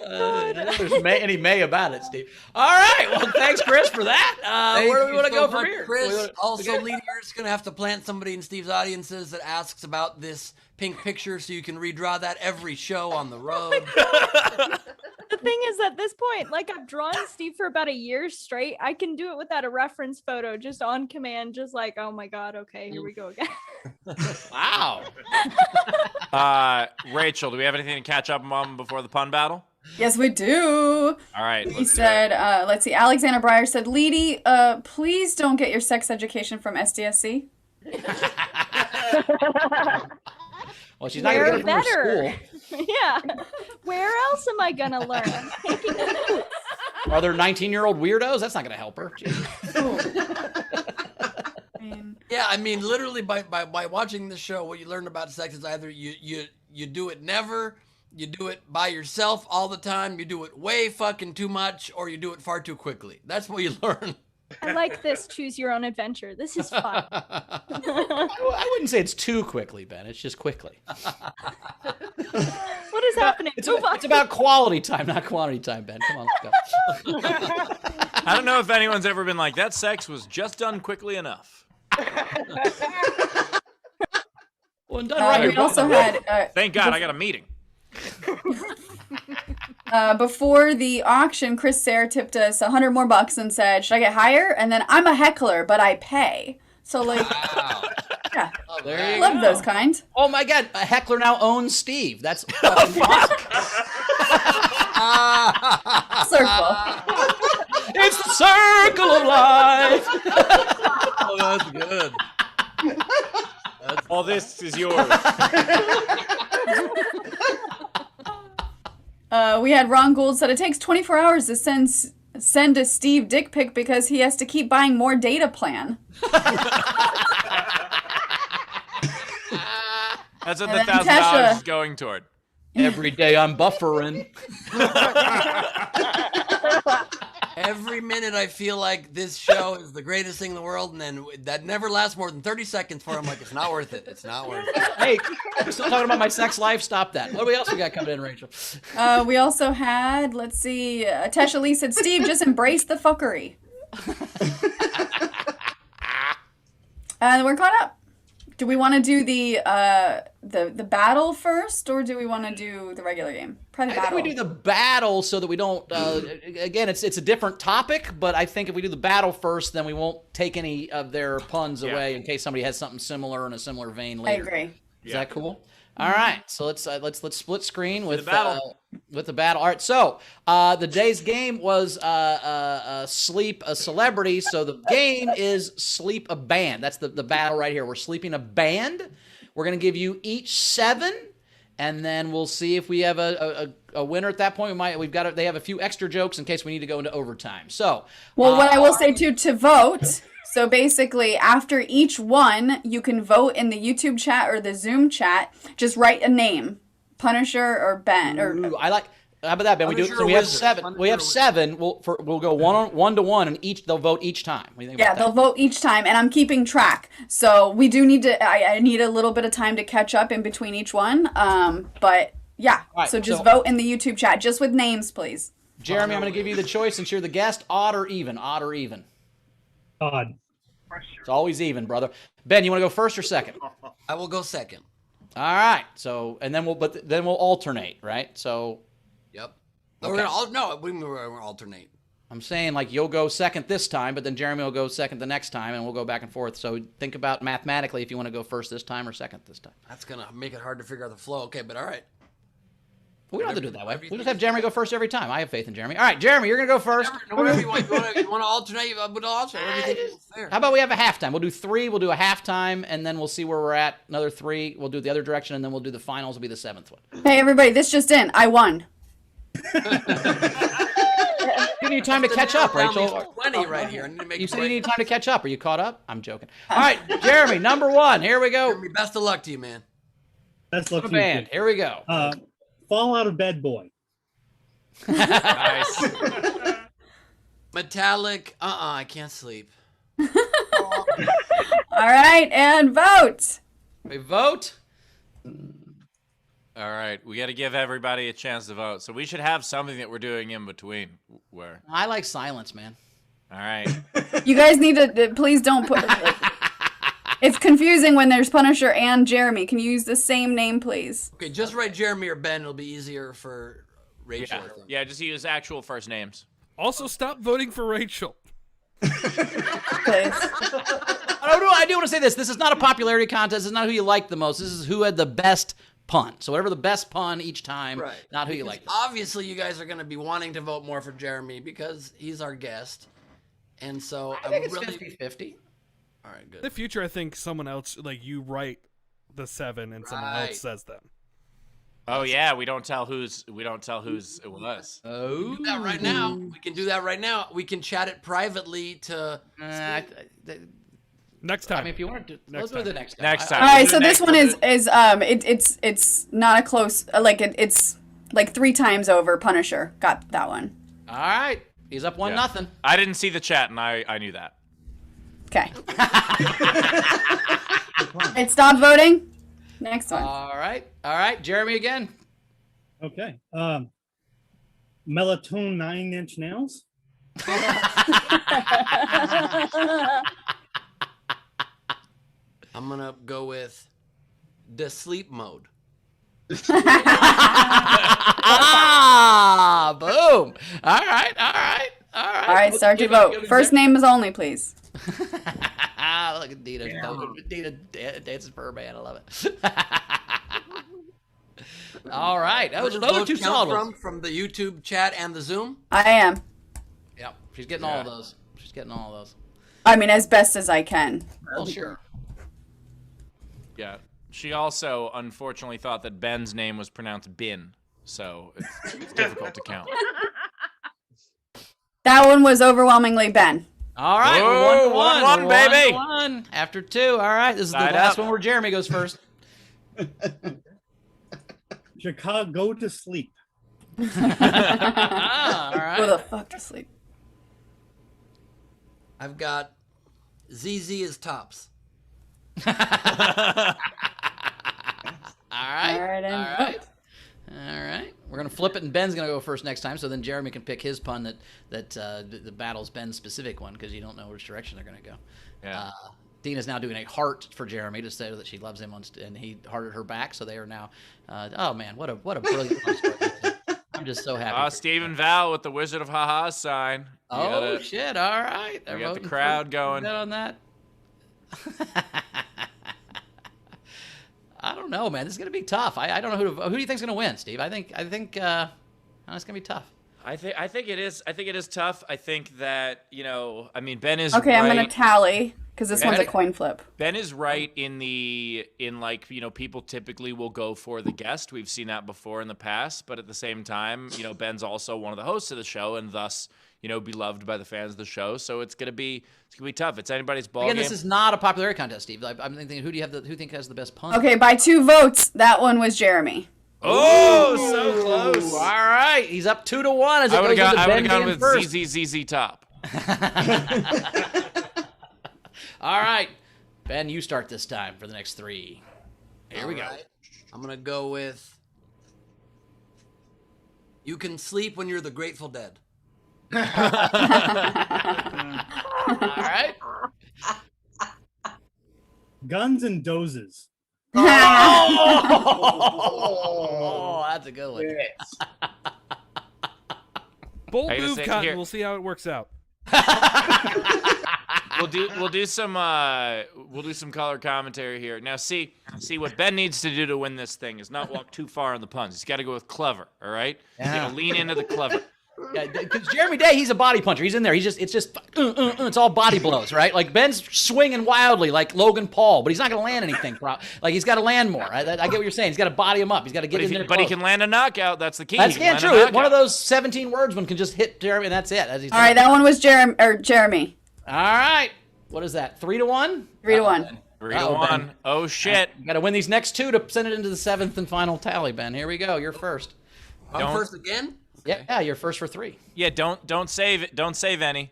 There's any may about it, Steve. All right. Well, thanks, Chris, for that. Where do we want to go from here? Chris, also, Leader, you're just going to have to plant somebody in Steve's audiences that asks about this pink picture so you can redraw that every show on the road. The thing is, at this point, like, I've drawn Steve for about a year straight. I can do it without a reference photo, just on command, just like, oh my god, okay, here we go again. Wow. Rachel, do we have anything to catch up on before the pun battle? Yes, we do. All right. He said, let's see, Alexander Breyer said, Leedy, please don't get your sex education from SDSC. Well, she's not going to get it from her school. Yeah. Where else am I going to learn? I'm taking notes. Are there 19-year-old weirdos? That's not going to help her. Yeah, I mean, literally by watching the show, what you learn about sex is either you do it never, you do it by yourself all the time, you do it way fucking too much, or you do it far too quickly. That's what you learn. I like this choose your own adventure. This is fun. I wouldn't say it's too quickly, Ben. It's just quickly. What is happening? It's about quality time, not quantity time, Ben. Come on, let's go. I don't know if anyone's ever been like, that sex was just done quickly enough. Well, done right. We also had... Thank God, I got a meeting. Before the auction, Chris Sayre tipped us $100 more and said, should I get higher? And then I'm a heckler, but I pay. So, like, yeah. Oh, there you Love go. those kind. Oh, my God. A heckler now owns Steve. That's fucking awesome. Circle. It's the circle of life. Oh, that's good. All this is yours. We had Ron Gould said it takes 24 hours to send a Steve dick pic because he has to keep buying more data plan. That's what the $1,000 is going toward. Every day I'm buffering. Every minute I feel like this show is the greatest thing in the world, and then that never lasts more than 30 seconds for him. Like, it's not worth it. It's not worth it. Hey, we're still talking about my sex life. Stop that. What else we got coming in, Rachel? We also had, let's see, Tesha Lee said, Steve, just embrace the fuckery. And we're caught up. Do we want to do the battle first, or do we want to do the regular game? Probably the I battle. think we do the battle so that we don't. Again, it's a different topic, but I think if we do the battle first, then we won't take any of their puns away in case somebody has something similar in a similar vein later. I agree. Is that cool? All right, so let's split screen with the battle. With the battle. All right, so the day's game was Sleep a Celebrity. So the game is Sleep a Band. That's the battle right here. We're sleeping a band. We're going to give you each 7, and then we'll see if we have a winner at that point. They have a few extra jokes in case we need to go into overtime. So, well, what I will say too, to vote. So basically, after each one, you can vote in the YouTube chat or the Zoom chat. Just write a name. Punisher or Ben? Ooh, I like. How about that, Ben? We have 7. We have 7. We'll go 1 to 1, and they'll vote each time. What do you think about that? They'll vote each time, and I'm keeping track. So we do need to. I need a little bit of time to catch up in between each one. But yeah. Right, so just vote in the YouTube chat, just with names, please. Jeremy, I'm going to give you the choice since you're the guest. Odd or even? Odd or even? Odd. It's always even, brother. Ben, you want to go first or second? I will go second. All right. So, and then we'll alternate, right? So. Yep. Okay. We're alternate. I'm saying like you'll go second this time, but then Jeremy will go second the next time, and we'll go back and forth. So think about mathematically if you want to go first this time or second this time. That's gonna make it hard to figure out the flow. Okay, but all right. We don't have to do it that way. We'll just have Jeremy go first every time. I have faith in Jeremy. All right, Jeremy, you're going to go first. Whatever you want. You want to alternate? But also everything is fair. How about we have a halftime? We'll do 3. We'll do a halftime, and then we'll see where we're at. Another 3. We'll do the other direction, and then we'll do the finals. Will be the 7th one. Hey, everybody, this just in. I won. You need time to catch up, Rachel. 20 right here. You said you need time to catch up. Are you caught up? I'm joking. All right, Jeremy, number 1. Here we go. Jeremy, best of luck to you, man. Best luck to you. Band. Here we go. Fall out of bed, boy. Nice. Metallic. I can't sleep. All right, and vote. We vote. All right, we got to give everybody a chance to vote. So we should have something that we're doing in between. Where I like silence, man. All right. You guys need to please don't put. It's confusing when there's Punisher and Jeremy. Can you use the same name, please? Okay, just write Jeremy or Ben. It'll be easier for Rachel. Yeah, yeah, just use actual first names. Also, stop voting for Rachel. I do want to say this. This is not a popularity contest. It's not who you like the most. This is who had the best pun. So whatever the best pun each time, right. Not who you like. Obviously, you guys are going to be wanting to vote more for Jeremy because he's our guest. And so I think it's really 50-50. All right, good. In the future, I think someone else, like you write the 7 and someone else says them. Oh yeah, we don't tell who's it was. Oh, we can do that right now. We can do that right now. We can chat it privately to. Next time. I mean, if you want to, let's do the next time. Next time. All right, so this one is it's not a close it's like 3 times over. Punisher got that one. All right, he's up 1-0. I didn't see the chat, and I knew that. Okay. It stopped voting. Next one. All right, Jeremy again. Okay. Melatonin 9-inch nails. I'm gonna go with the sleep mode. Boom. All right. All right, start your vote. First name is only, please. Look at Dina. Dina dances for her man. I love it. All right. That was another 2 solid ones. From the YouTube chat and the Zoom? I am. Yep. She's getting all of those. I mean, as best as I can. Well, sure. Yeah. She also, unfortunately, thought that Ben's name was pronounced Bin, so it's difficult to count. That one was overwhelmingly Ben. All right, whoa, 1-1, baby. 1-1 after 2. All right, this is the last one where Jeremy goes first. Chicago, go to sleep. All right. Go the fuck to sleep. I've got ZZ is tops. All right. We're gonna flip it, and Ben's gonna go first next time. So then Jeremy can pick his pun that the battles Ben's specific one because you don't know which direction they're gonna go. Yeah. Dina's now doing a heart for Jeremy to say that she loves him, and he hearted her back. So they are now. Oh man, what a brilliant love story. I'm just so happy. Stephen Val with the Wizard of Ha-Ha sign. Shit! All right, we got the crowd going on that. I don't know, man. This is gonna be tough. I don't know who do you think's gonna win, Steve? I think it's gonna be tough. I think it is. I think it is tough. I think that I mean, Ben is Okay, right. I'm gonna tally because this one's a coin flip. Ben is right in people typically will go for the guest. We've seen that before in the past, but at the same time, Ben's also one of the hosts of the show and thus beloved by the fans of the show. So it's gonna be tough. It's anybody's ball Again, game. this is not a popularity contest, Steve. I'm thinking, who think has the best pun? Okay, by 2 votes, that one was Jeremy. Oh, so close. All right, he's up 2-1 as it I would goes have into Ben gone being with first. ZZZZ Top. All right, Ben, you start this time for the next 3. Here we go. All right. I'm gonna go with. You can sleep when you're the Grateful Dead. All right. Guns and dozes. Oh, that's a good one. Bold I gotta move, say, Cotton. here- We'll see how it works out. We'll do some color commentary here. Now see what Ben needs to do to win this thing is not walk too far on the puns. He's got to go with clever, all right? He's got to lean into the clever. Yeah, because Jeremy Day, he's a body puncher. He's in there. It's all body blows, right? Like Ben's swinging wildly like Logan Paul, but he's not going to land anything. Like he's got to land more. I get what you're saying. He's got to body him up. He's got to get in there. But he can land a knockout. That's the key. That's true. One of those 17 words one can just hit Jeremy, and that's it. All right, that one was Jeremy. All right. What is that? 3-1? 3-1. 3-1. Oh shit! You got to win these next 2 to send it into the 7th and final tally, Ben. Here we go. You're first. I'm first again. Yeah, you're first for 3. Yeah, don't save it. Don't save any.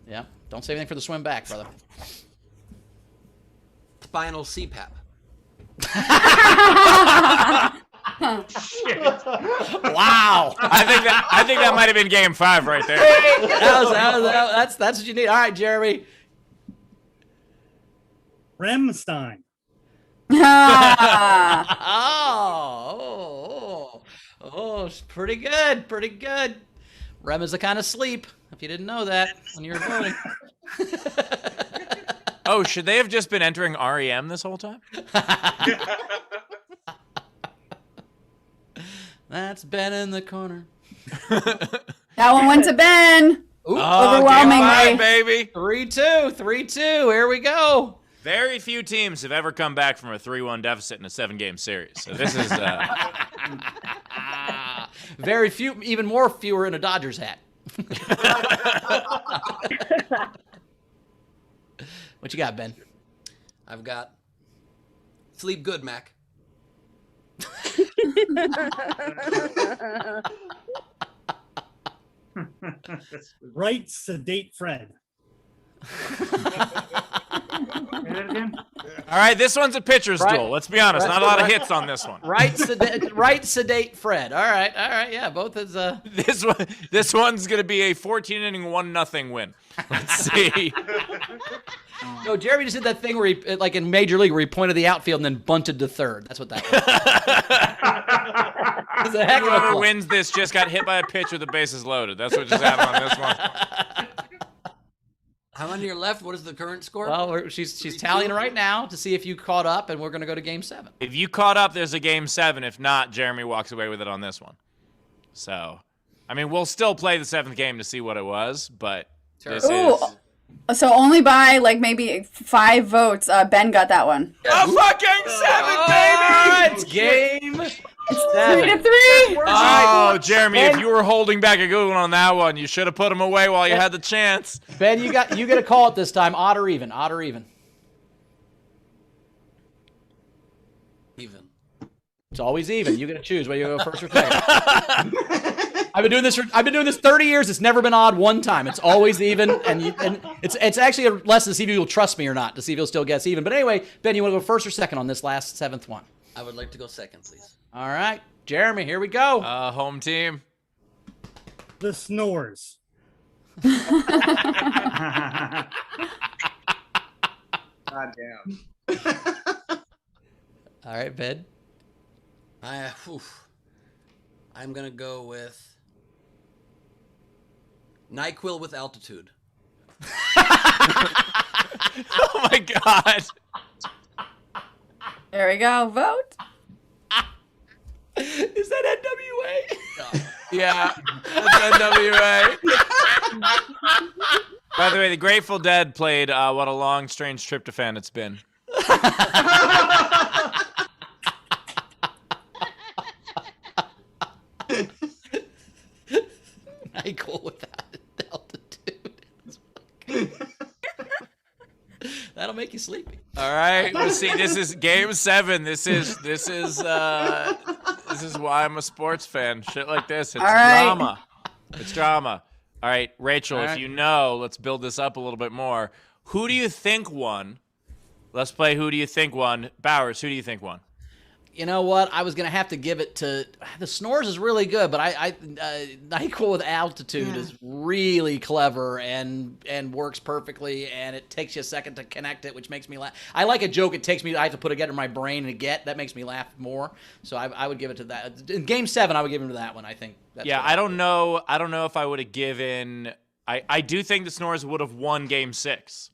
Yeah, don't save anything for the swim back, brother. Spinal CPAP. Wow. I think that might have been game 5 right there. That's what you need. All right, Jeremy. Remstein. Oh, pretty good, pretty good. Rem is a kind of sleep, if you didn't know that when you were voting. Oh, should they have just been entering REM this whole time? That's Ben in the corner. That one went to Ben. Ooh, overwhelmingly. Baby. 3-2. Here we go. Very few teams have ever come back from a 3-1 deficit in a 7-game series. So this is very few, even more fewer in a Dodgers hat. What you got, Ben? I've got sleep good, Mac. Right sedate Fred. All right, this one's a pitcher's duel. Let's be honest, not a lot of hits on this one. Right sedate Fred. All right, yeah, both is This one's gonna be a 14-inning 1-0 win. Let's see. No, Jeremy just did that thing where he, like in Major League, where he pointed the outfield and then bunted to third. That's what that was. It's a heck of a Whoever play. wins this just got hit by a pitch with the bases loaded. That's what just happened on this one. How many are left? What is the current score? Well, she's tallying right now to see if you caught up, and we're going to go to Game 7. If you caught up, there's a game 7. If not, Jeremy walks away with it on this one. So, I mean, we'll still play the 7th game to see what it was, but this is... So only by like maybe 5 votes, Ben got that one. A fucking 7, baby! It's Game 7. 3-3. Oh, Jeremy, if you were holding back a good one on that one, you should have put him away while you had the chance. Ben, you get a call it this time. Odd or even? Odd or even? Even. It's always even. You get to choose whether you go first or second. I've been doing this 30 years. It's never been odd one time. It's always even, and it's actually a lesson to see if you'll trust me or not, to see if you'll still guess even. But anyway, Ben, you want to go first or second on this last 7th one? I would like to go second, please. All right, Jeremy, here we go. Home team. The snores. God damn. All right, Ben. I'm gonna go with NyQuil with altitude. Oh my God. There we go. Vote. Is that NWA? Yeah, that's NWA. By the way, the Grateful Dead played What a Long, Strange Tryptophan It's Been. I cool with that altitude. That'll make you sleepy. All right, let's see. This is Game 7. This is why I'm a sports fan. Shit like this. It's drama. It's drama. All right, Rachel, if you know, let's build this up a little bit more. Who do you think won? Let's play Who Do You Think Won. Bowers, who do you think won? You know what? I was gonna have to give it to the Snores is really good, but NyQuil with altitude is really clever and works perfectly, and it takes you a second to connect it, which makes me laugh. I like a joke. It takes me. I have to put it in my brain and that makes me laugh more. So I would give it to that. In Game 7, I would give him to that one. I think. That's I don't know. I don't know if I would have given. I do think the Snores would have won Game 6.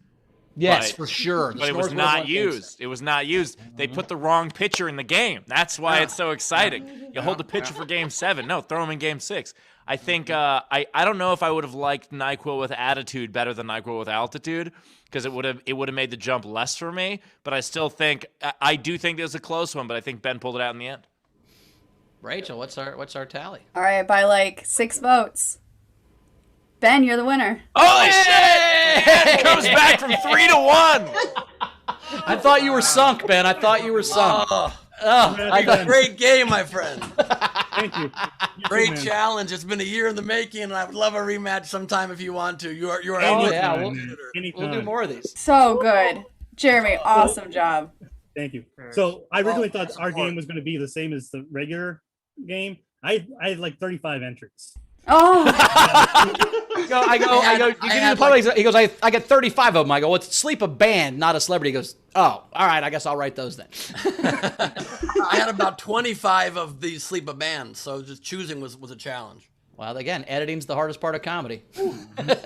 Yes, for sure. But it was not used. It was not used. They put the wrong pitcher in the game. That's why it's so exciting. You hold the pitcher for Game 7. No, throw him in Game 6. I think I don't know if I would have liked NyQuil with attitude better than NyQuil with altitude because it would have made the jump less for me. But I still think I do think it was a close one. But I think Ben pulled it out in the end. Rachel, what's our tally? All right, by like 6 votes. Ben, you're the winner. Holy shit! Ben comes back from 3 to 1. I thought you were sunk, Ben. I thought you were sunk. Great game, my friend. Thank you. Great challenge. It's been a year in the making, and I would love a rematch sometime if you want to. You are. Oh yeah, we'll do more of these. So good, Jeremy. Awesome job. Thank you. So I originally thought our game was going to be the same as the regular game. I had like 35 entries. Oh. I go. He goes, I get 35 of them. I go, well, it's sleep a band, not a celebrity. He goes, oh, all right, I guess I'll write those then. I had about 25 of these sleep a band, so just choosing was a challenge. Well, again, editing's the hardest part of comedy.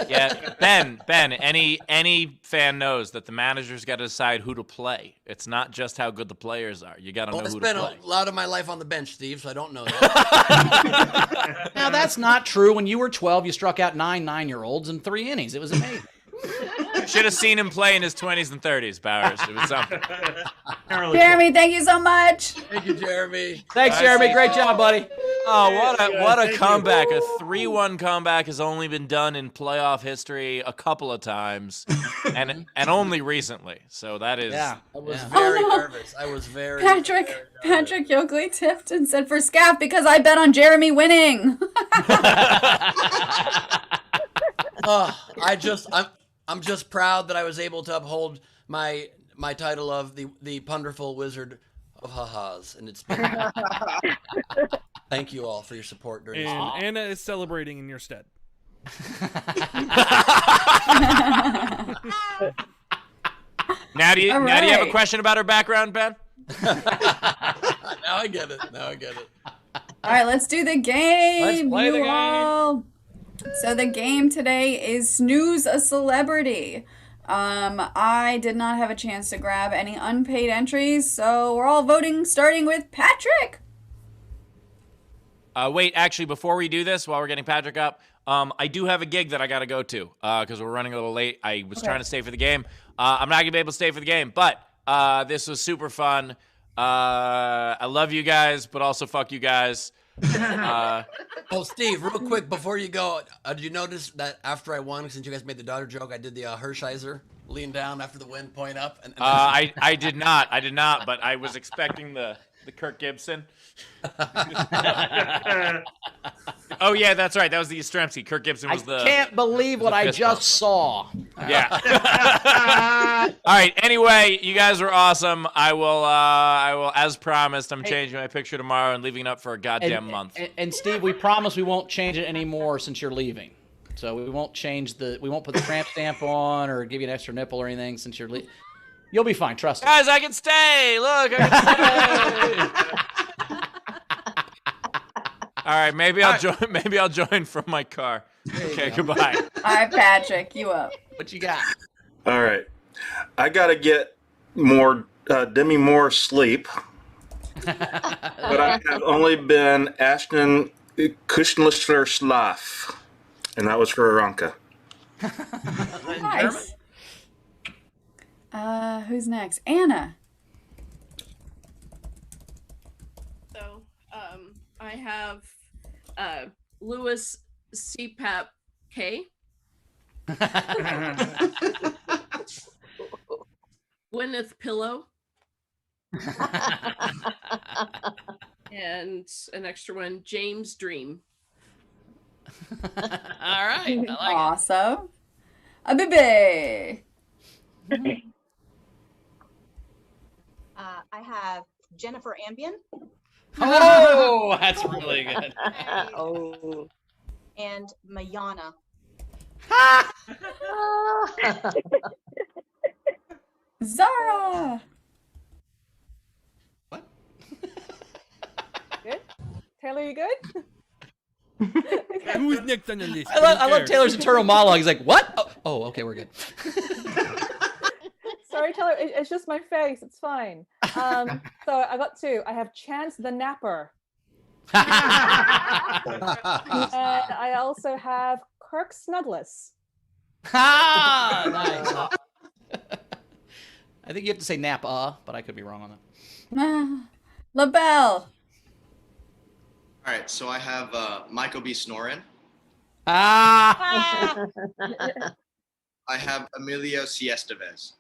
Yeah, Ben, any fan knows that the manager's got to decide who to play. It's not just how good the players are. You got to know who to play. I spent a lot of my life on the bench, Steve, so I don't know that. Now, that's not true. When you were 12, you struck out 9 9-year-olds in 3 innings. It was amazing. Should have seen him play in his 20s and 30s, Bowers. It was something. Jeremy, thank you so much. Thank you, Jeremy. Thanks, Jeremy. Great job, buddy. Oh, what a comeback. A 3-1 comeback has only been done in playoff history a couple of times, and only recently. So that is... Yeah, I was very nervous. I was very Patrick Yoakley tipped and said for Scaff because I bet on Jeremy winning. I'm just proud that I was able to uphold my title of the Punderful Wizard of Ha-Has, and it's been... Thank you all for your support during this. And Anna is celebrating in your stead. Now do you have a question about her background, Ben? Now I get it. All right, let's do the game. Let's play the game. So the game today is Snooze a Celebrity. I did not have a chance to grab any unpaid entries, so we're all voting, starting with Patrick. Wait, actually, before we do this, while we're getting Patrick up, I do have a gig that I got to go to because we're running a little late. I was trying to stay for the game. I'm not going to be able to stay for the game, but this was super fun. I love you guys, but also fuck you guys. Oh, Steve, real quick before you go, did you notice that after I won, since you guys made the daughter joke, I did the Hershiser lean down after the win, point up? And I did not, but I was expecting the Kirk Gibson. Oh yeah, that's right. That was the Yastrzemski. Kirk Gibson was I can't believe what I just saw. Yeah. All right. Anyway, you guys were awesome. I will, as promised, I'm changing my picture tomorrow and leaving it up for a goddamn month. And Steve, we promise we won't change it anymore since you're leaving. So we won't we won't put the tramp stamp on or give you an extra nipple or anything since you're leaving. You'll be fine. Trust me. Guys, I can stay. Look, I can stay. All right, maybe I'll join from my car. Okay, goodbye. All right, Patrick, you up. What you got? All right. I got to get more Demi Moore Sleep. But I have only been Ashton Kushner Schlaf. And that was for Aranka. Nice. Who's next? Anna. So, I have Lewis CPAP K. Gwyneth Pillow. And an extra one, James Dream. All right. I like Awesome. A baby. I have Jennifer Ambien. Oh, that's really good. Oh. And Mayana. Zara. Good? Taylor, you good? Who's next on the list? I love Taylor's internal monologue. He's like, what? Oh, okay, we're good. Sorry, Taylor. It's just my face. It's fine. So I got two. I have Chance the Napper. And I also have Kirk Snugless. Nice. I think you have to say nap, but I could be wrong on that. LaBelle. All right, so I have Michael B. Snorin. Ah. I have Emilio Siestevez.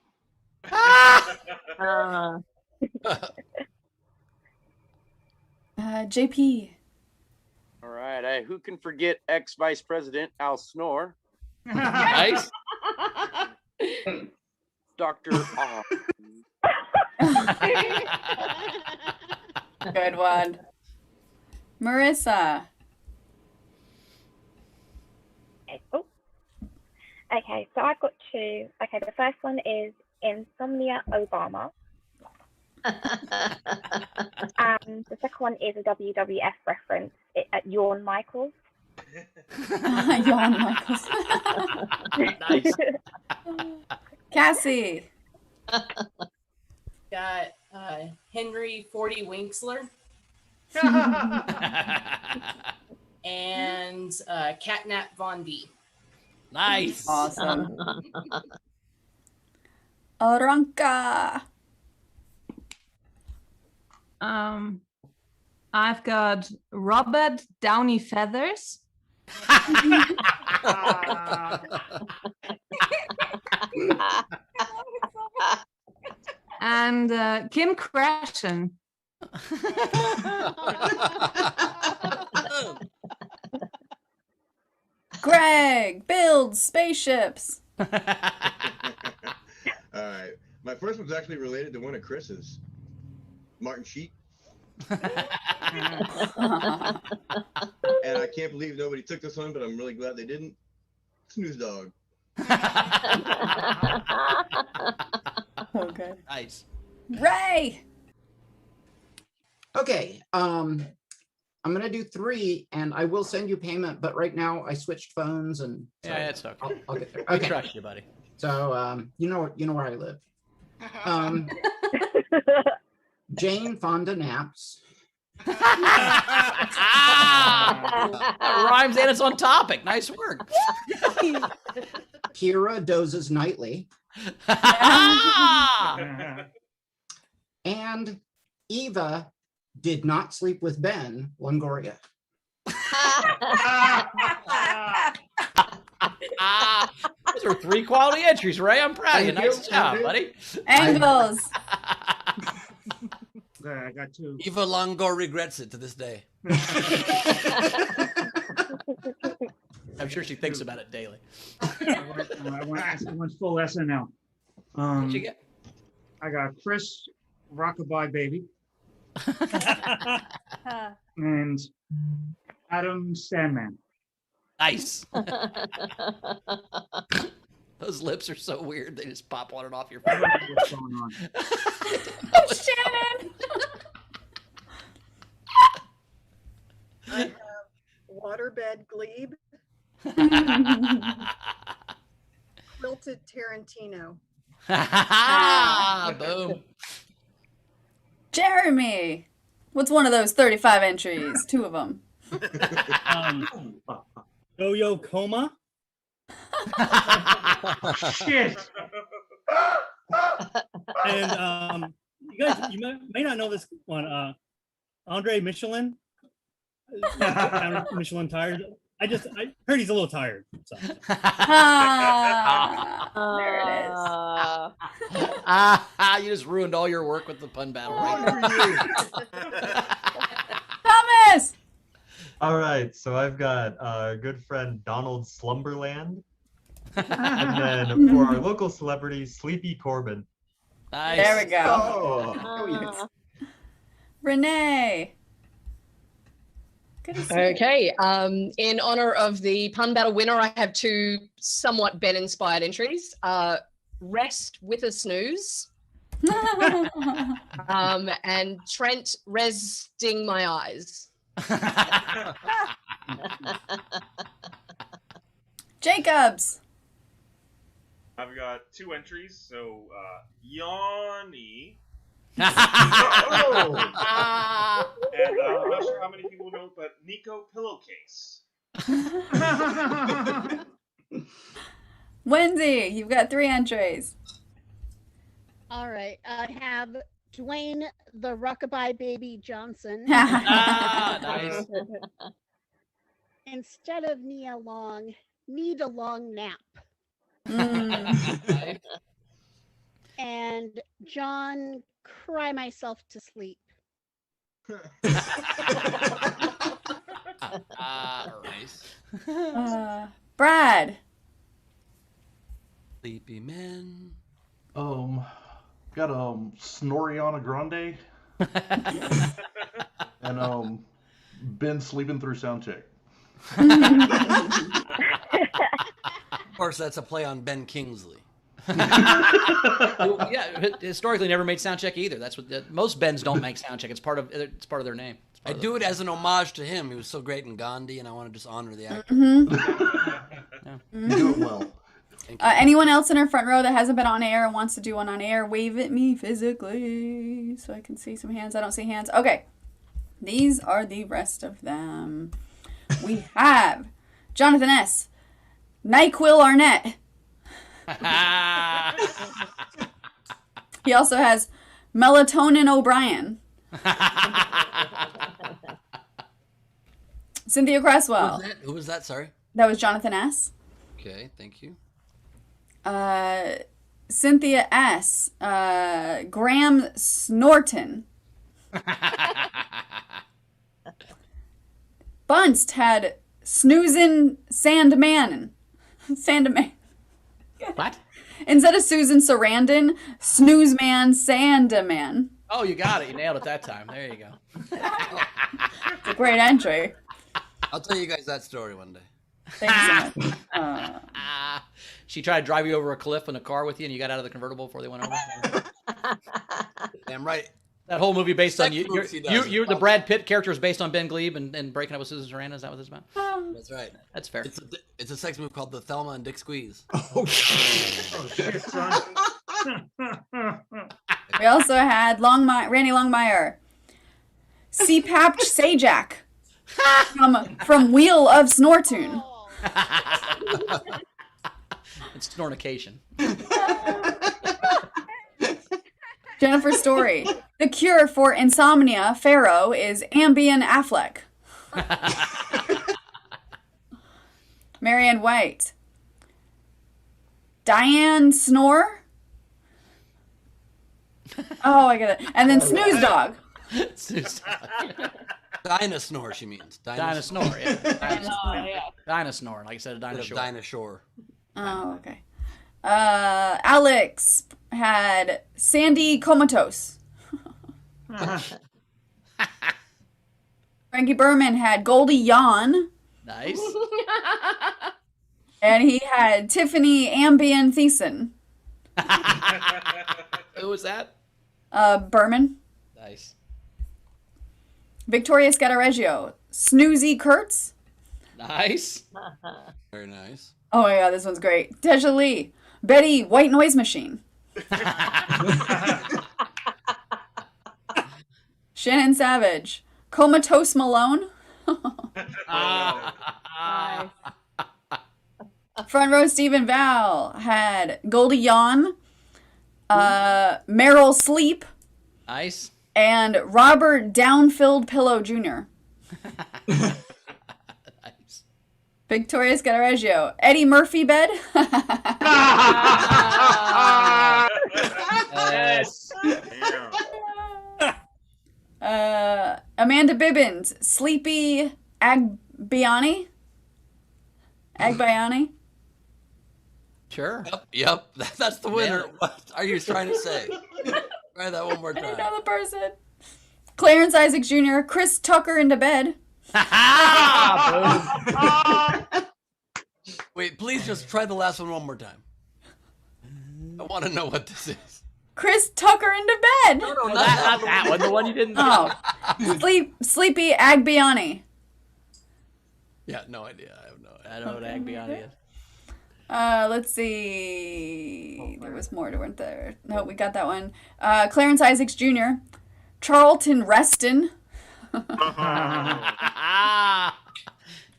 JP. All right, who can forget ex-Vice President Al Snore? Nice. Dr. Good one. Marissa. Oh. Okay, so I've got two. Okay, the first one is Insomnia Obama. The second one is a WWF reference at Yawn Michaels. Yawn Michaels. Nice. Cassie. Got Henry 40 Winksler. And Catnap Von D. Nice. Awesome. Aranka. I've got Robert Downey Feathers. And Kim Krashen. Greg builds spaceships. All right. My first one's actually related to one of Chris's. Martin Sheep. And I can't believe nobody took this one, but I'm really glad they didn't. Snooze Dog. Okay. Nice. Ray. Okay, I'm gonna do 3, and I will send you payment. But right now, I switched phones, and so Yeah, it's okay. I'll get there. We Okay. trust you, buddy. So you know where I live. Jane Fonda Naps. That rhymes and it's on topic. Nice work. Kira dozes nightly. And Eva did not sleep with Ben Longoria. Those are 3 quality entries, Ray. I'm proud of you. Thank you. Nice job, buddy. Angles. I got 2. Eva Longo regrets it to this day. I'm sure she thinks about it daily. I want full SNL. What'd you get? I got Chris Rockabye Baby and Adam Sandman. Nice. Those lips are so weird. They just pop on and off your face. What's going on? Shannon. I have Waterbed Gleib. Quilted Tarantino. Boom. Jeremy. What's one of those 35 entries? 2 of them. Yo-Yo Coma. Shit. And you guys, may not know this one. Andre Michelin. Michelin tires. I heard he's a little tired. So. There it is. You just ruined all your work with the pun battle right there. Thomas! All right, so I've got our good friend Donald Slumberland. And then for our local celebrity, Sleepy Corbin. Nice. There we go. Oh, yes. Renee. Good to see you. Okay. In honor of the pun battle winner, I have 2 somewhat Ben-inspired entries. Rest with a snooze. And Trent resting my eyes. Jacobs. I've got 2 entries. So, Yanni. And I'm not sure how many people know, but Nico Pillowcase. Wendy, you've got 3 entries. All right. I have Dwayne the Rockabye Baby Johnson. Nice. Instead of need a long nap. And John, cry myself to sleep. Nice. Brad. Sleepy men. Got Snoriana Grande. And been sleeping through sound check. Of course, that's a play on Ben Kingsley. Well, yeah, historically never made sound check either. That's what most Bens don't make sound check. It's part of their name. I do it as an homage to him. He was so great in Gandhi, and I want to just honor the actor. You do it well. Anyone else in our front row that hasn't been on air and wants to do one on air, wave at me physically so I can see some hands. I don't see hands. Okay. These are the rest of them. We have Jonathan S., NyQuil Arnett. He also has Melatonin O'Brien. Cynthia Cresswell. Who was that? Sorry. That was Jonathan S. Okay, thank you. Cynthia S. Graham Snorton. Bunst had Snoozin Sandman. Sandman. What? Instead of Susan Sarandon, Snoozeman Sandaman. Oh, you got it. You nailed it that time. There you go. It's a great entry. I'll tell you guys that story one day. Thank you so much. She tried to drive you over a cliff in a car with you, and you got out of the convertible before they went over. Damn right. That whole movie based on you. Sex moves he does. The Brad Pitt character is based on Ben Gleib and breaking up with Susan Sarandon. Is that what this is about? That's right. That's fair. It's a sex move called the Thelma and Dick Squeeze. Oh shit, son. We also had Randy Longmire. CPAP Sajak from Wheel of Snortoon. It's snornication. Jennifer Story. The cure for insomnia, Pharaoh, is Ambien Affleck. Marianne White. Diane Snore. Oh, I get it. And then Snooze Dog. Snooze Dog. Dinah Snore, she means. Dinah Snore, yeah. Dinah Snore. Like I said, a Dinah Shore. Dinah Shore. Oh, okay. Alex had Sandy Comatose. Frankie Berman had Goldie Yawn. Nice. And he had Tiffany Ambien Thiessen. Who was that? Berman. Nice. Victoria Scattereggio. Snoozy Kurtz. Nice. Very nice. Oh my god, this one's great. Deja Lee. Betty White Noise Machine. Shannon Savage. Comatose Malone. Front row Stephen Val had Goldie Yawn, Meryl Sleep, Nice. and Robert Downfilled Pillow Jr. Nice. Victoria Scaraggio. Eddie Murphy Bed. Yes. Amanda Bibbins. Sleepy Agbiani. Agbiani. Sure. Yep. That's the winner. What are you trying to say? Try that one more I didn't time. know the person. Clarence Isaacs Jr. Chris Tucker into bed. Wait, please just try the last one more time. I want to know what this is. Chris Tucker into bed. No, not that one. The one you didn't know. Sleepy Agbiani. Yeah, no idea. I have no idea. I don't know what Agbiani is. Let's see. There was more, weren't there? No, we got that one. Clarence Isaacs Jr. Charlton Reston.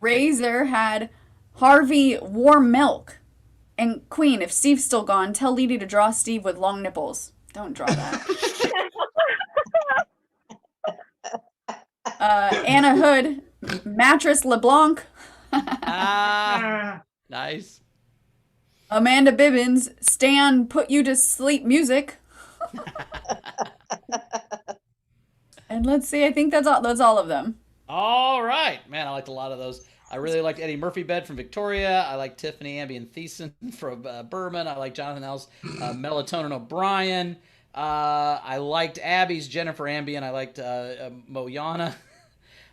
Razor had Harvey Warm Milk. And Queen, if Steve's still gone, tell Leedy to draw Steve with long nipples. Don't draw that. Anna Hood. Mattress LeBlanc. Nice. Amanda Bibbins, Stan Put You to Sleep Music. And let's see, I think that's all of them. All right. Man, I liked a lot of those. I really liked Eddie Murphy Bed from Victoria. I like Tiffany Ambien Thiessen from Berman. I like Jonathan L's Melatonin O'Brien. I liked Abby's Jennifer Ambien. I liked Moyana.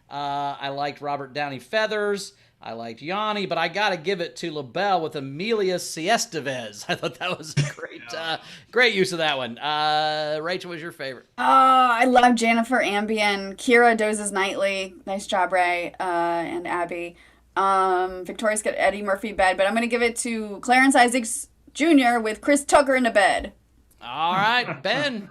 I liked Robert Downey Feathers. I liked Yanni, but I got to give it to LaBelle with Amelia Siestevez. I thought that was a great use of that one. Rachel, what was your favorite? Oh, I love Jennifer Ambien. Kira dozes nightly. Nice job, Ray and Abby. Victoria's got Eddie Murphy Bed, but I'm going to give it to Clarence Isaacs Jr. with Chris Tucker into bed. All right, Ben.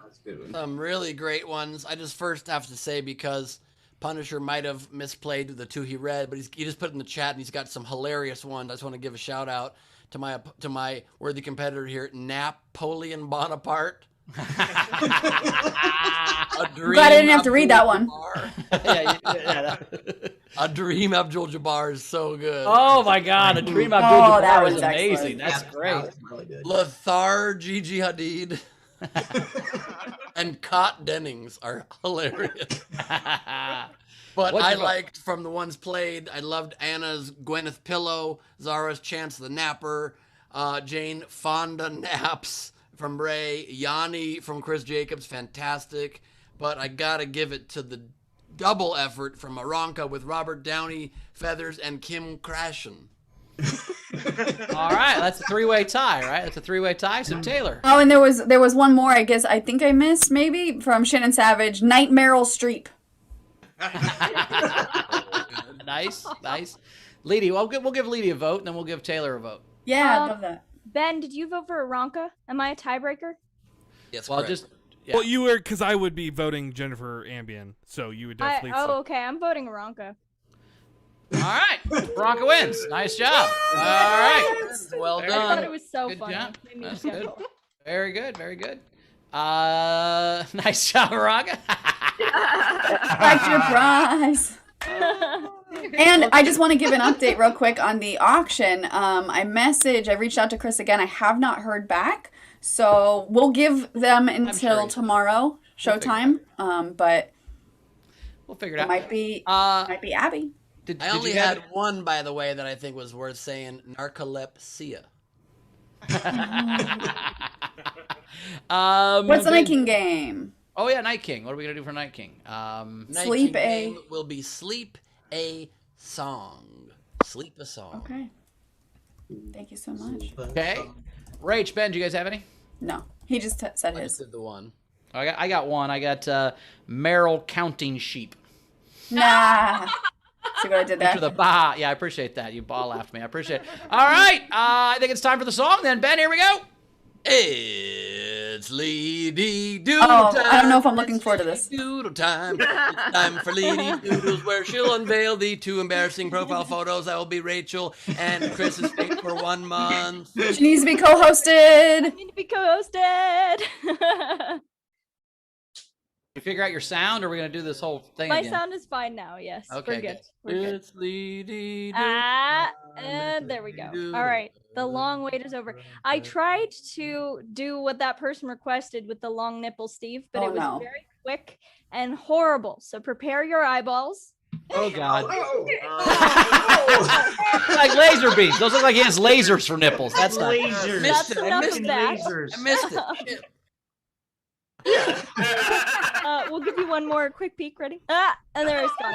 Some really great ones. I just first have to say, because Punisher might have misplayed the two he read, but he just put it in the chat and he's got some hilarious ones. I just want to give a shout out to my worthy competitor here, Napoleon Bonaparte. Glad I didn't have to read that one. A Dream Abdul-Jabbar is so good. Oh my God, A Dream Abdul-Jabbar that is was amazing. excellent. That's great. Really good. Lothar Gigi Hadid and Cot Dennings are hilarious. But I liked from the ones played, I loved Anna's Gwyneth Pillow, Zara's Chance the Napper, Jane Fonda Naps from Ray, Yanni from Chris Jacobs, fantastic. But I gotta give it to the double effort from Aranka with Robert Downey Feathers and Kim Krashen. All right, that's a three-way tie, right? That's a three-way tie. So Taylor. Oh, and there was one more, I guess. I think I missed, maybe, from Shannon Savage. Night Meryl Streep. Nice. Leedy, we'll give Leedy a vote, and then we'll give Taylor a vote. Yeah, I love that. Ben, did you vote for Aranka? Am I a tiebreaker? Yes, well, correct. Well, you were, because I would be voting Jennifer Ambien, so you would definitely. Okay. I'm voting Aranka. All right, Aranka wins. Nice job. All right, well done. I thought it was so Good funny. job. Made me That's chuckle. good. Very good. Nice job, Aranka. Like your prize. And I just want to give an update real quick on the auction. I reached out to Chris again. I have not heard back. So we'll give them until tomorrow, showtime. But we'll figure it out. Might be Abby. I only had one, by the way, that I think was worth saying, narcolepsia. What's the Night King game? Oh yeah, Night King. What are we gonna do for Night King? Sleep a game will be Sleep a Song. Sleep a Song. Okay. Thank you so much. Okay. Rach, Ben, do you guys have any? No. He just said I his. just did the one. I got one. I got Meryl Counting Sheep. Nah. See what I did there? After the bah. Yeah, I appreciate that. You bah laughed me. I appreciate it. All right. I think it's time for the song then. Ben, here we go. It's It's Leedy Doodle Oh, time. I don't know if I'm looking forward to this. Doodle time. It's time for Leedy Doodles, where she'll unveil the 2 embarrassing profile photos. That will be Rachel and Chris's fate for 1 month. She needs to be co-hosted. I need to be co-hosted. You figure out your sound, or are we gonna do this whole thing My again? sound is fine now. Yes, Okay, we're good. good. We're good. It's Leedy And there we go. All right, the long wait is over. I tried to do what that person requested with the long nipple, Steve, but Oh, it was no. very quick and horrible. So prepare your eyeballs. Oh God! Like laser beams. Those look like he has lasers for nipples. That's not. Lasers. That's enough of that. I missed it. Shit. We'll give you one more quick peek. Ready? And there it's gone.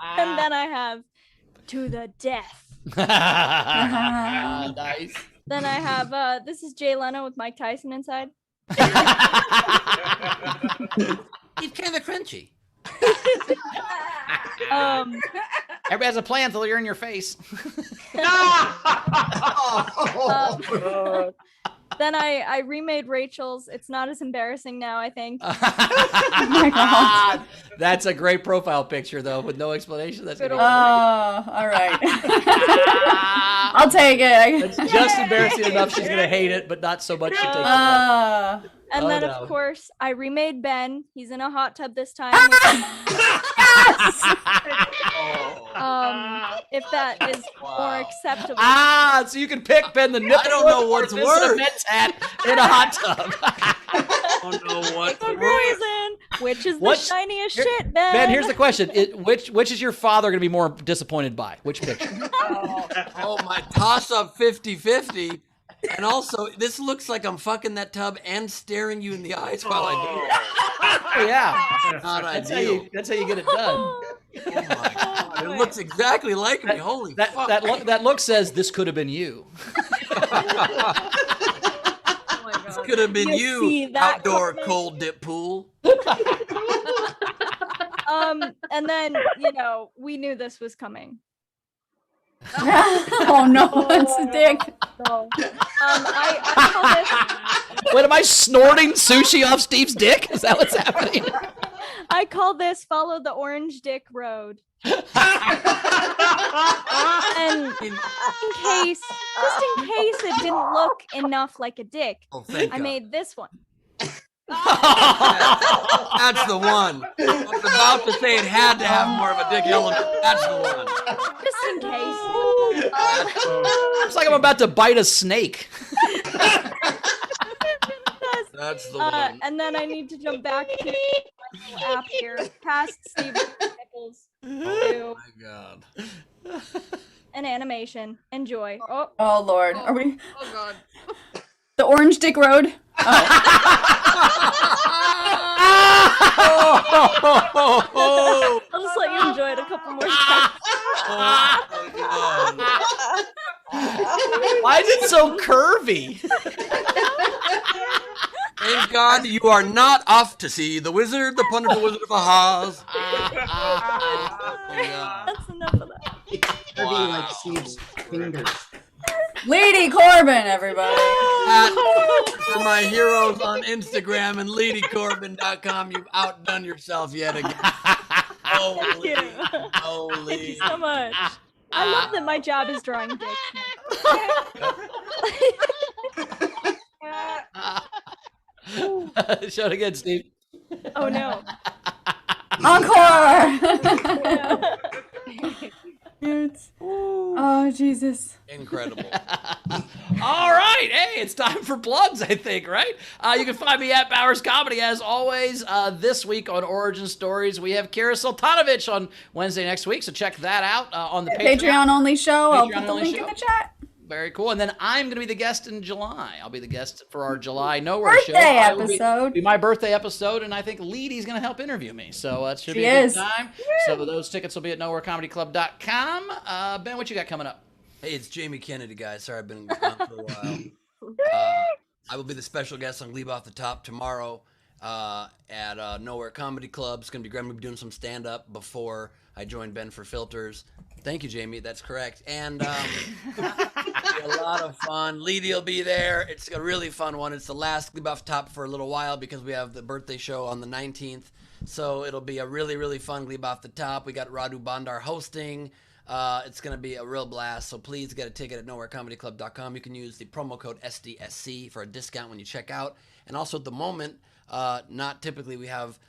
And then I have to the death. Nice. Then I have this is Jay Leno with Mike Tyson inside. He's kind of crunchy. Everybody has a plan until you're in your face. Then I remade Rachel's. It's not as embarrassing now, I think. Oh my God. That's a great profile picture, though, with no explanation. That's gonna be all right. I'll take it. It's just embarrassing enough she's gonna hate it, but not so much she takes it. And Oh, then, no. of course, I remade Ben. He's in a hot tub this time. If that is more acceptable. So you can pick Ben the nipple. I don't know what's or worse. a Mets hat in a hot tub. I don't know what's The worse. reason, which is the What's- shiniest here- shit, Ben. Ben, here's the question: which is your father gonna be more disappointed by? Which picture? Oh, my toss-up 50-50. And also, this looks like I'm fucking that tub and staring you in the eyes while I do it. Oh, yeah. Not That's how ideal. you get it done. It looks exactly like me. Holy fuck. That look says this could have been you. This could have been You see you, that outdoor comment? cold dip pool. And then, we knew this was coming. Oh no, it's a dick. I call this What am I snorting sushi off Steve's dick? Is that what's happening? I call this follow the orange dick road. And in case it didn't look enough like a dick, Oh, thank I God. made this one. That's the one. I was about to say it had to have more of a dick element. That's the one. Just in case. It's like I'm about to bite a snake. That's the one. And then I need to jump back to my little app here, past Steve's nipples, to My God. an animation. Enjoy. Oh Lord, are we Oh God. the orange dick road? I'll just let you enjoy it a couple more times. Why is it so curvy? Thank God you are not off to see the wizard, the wonderful Wizard of Oz. That's enough of that. Curvy like Steve's fingers. Lady Corbin, everybody. For my heroes on Instagram and ladycorbin.com, you've outdone yourself yet again. Thank you. Holy. Thank you so much. I love that my job is drawing dicks. Show it again, Steve. Oh no. Encore. Oh Jesus. Incredible. All right, hey, it's time for plugs, I think, right? You can find me at Bowers Comedy, as always. This week on Origin Stories, we have Kira Sultanovich on Wednesday next week, so check that out on the Patreon only show. I'll put the Patreon-only link show. in the chat. Very cool. And then I'm going to be the guest in July. I'll be the guest for our July Nowhere show. Birthday I will episode. Be my birthday episode, and I think Leedy's going to help interview me. So it should be She a is. good time. So those tickets will be at nowherecomedyclub.com. Ben, what you got coming up? Hey, it's Jamie Kennedy, guys. Sorry I've been gone for a while. I will be the special guest on Gleib Off the Top tomorrow at Nowhere Comedy Club. It's going to be great. I'm going to be doing some stand-up before I join Ben for Filters. Thank you, Jamie. That's correct. And be a lot of fun. Leedy will be there. It's a really fun one. It's the last Gleib Off Top for a little while because we have the birthday show on the 19th. So it'll be a really, really fun Gleib Off the Top. We got Radu Bandar hosting. It's going to be a real blast. So please get a ticket at nowherecomedyclub.com. You can use the promo code SDSC for a discount when you check out. And also at the moment, not typically, we have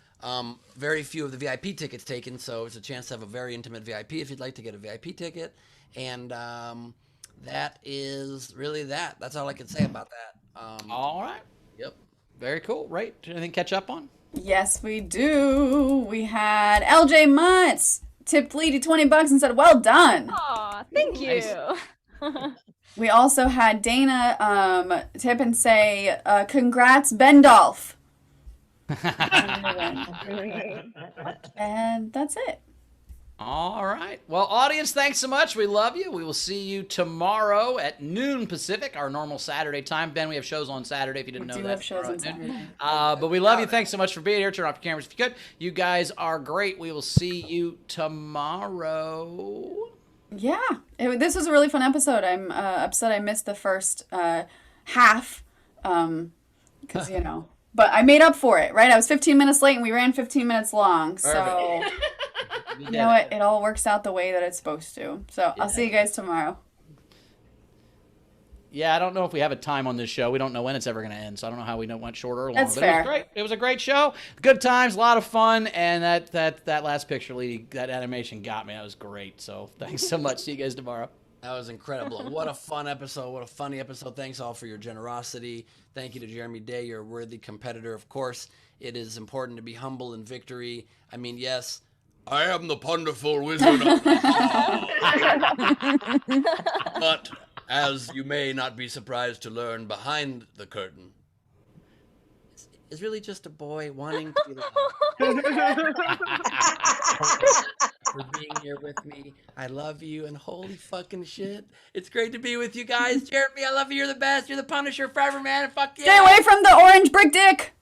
very few of the VIP tickets taken. So it's a chance to have a very intimate VIP if you'd like to get a VIP ticket. And that is really that. That's all I can say about that. All right. Yep. Very cool. Right? Anything catch up on? Yes, we do. We had LJ Muntz tipped Leedy $20 and said, "Well done." Aw, thank you. Nice. We also had Dana tip and say, "Congrats, Ben Dolph." And that's it. All right. Well, audience, thanks so much. We love you. We will see you tomorrow at noon Pacific, our normal Saturday time. Ben, we have shows on Saturday if you didn't know that. We do have shows on Saturday. But we love you. Thanks so much for being here. Turn off your cameras if you could. You guys are great. We will see you tomorrow. Yeah, this was a really fun episode. I'm upset I missed the first half because, you know. But I made up for it, right? I was 15 minutes late and we ran 15 minutes long. So, you know what? It all works out the way that it's supposed to. So I'll see you guys tomorrow. Yeah, I don't know if we have a time on this show. We don't know when it's ever going to end. So I don't know how we know went shorter or long. That's but fair. It was great. It was a great show. Good times, a lot of fun. And that last picture, Leedy, that animation got me. That was great. So thanks so much. See you guys tomorrow. That was incredible. What a fun episode. What a funny episode. Thanks all for your generosity. Thank you to Jeremy Day. You're a worthy competitor. Of course, it is important to be humble in victory. I mean, yes, I am the wonderful wizard of but as you may not be surprised to learn, behind the curtain is really just a boy wanting to be loved. For being here with me. I love you, and holy fucking shit, it's great to be with you guys. Jeremy, I love you. You're the best. You're the Punisher forever, man. And fuck yeah. Stay away from the orange brick dick.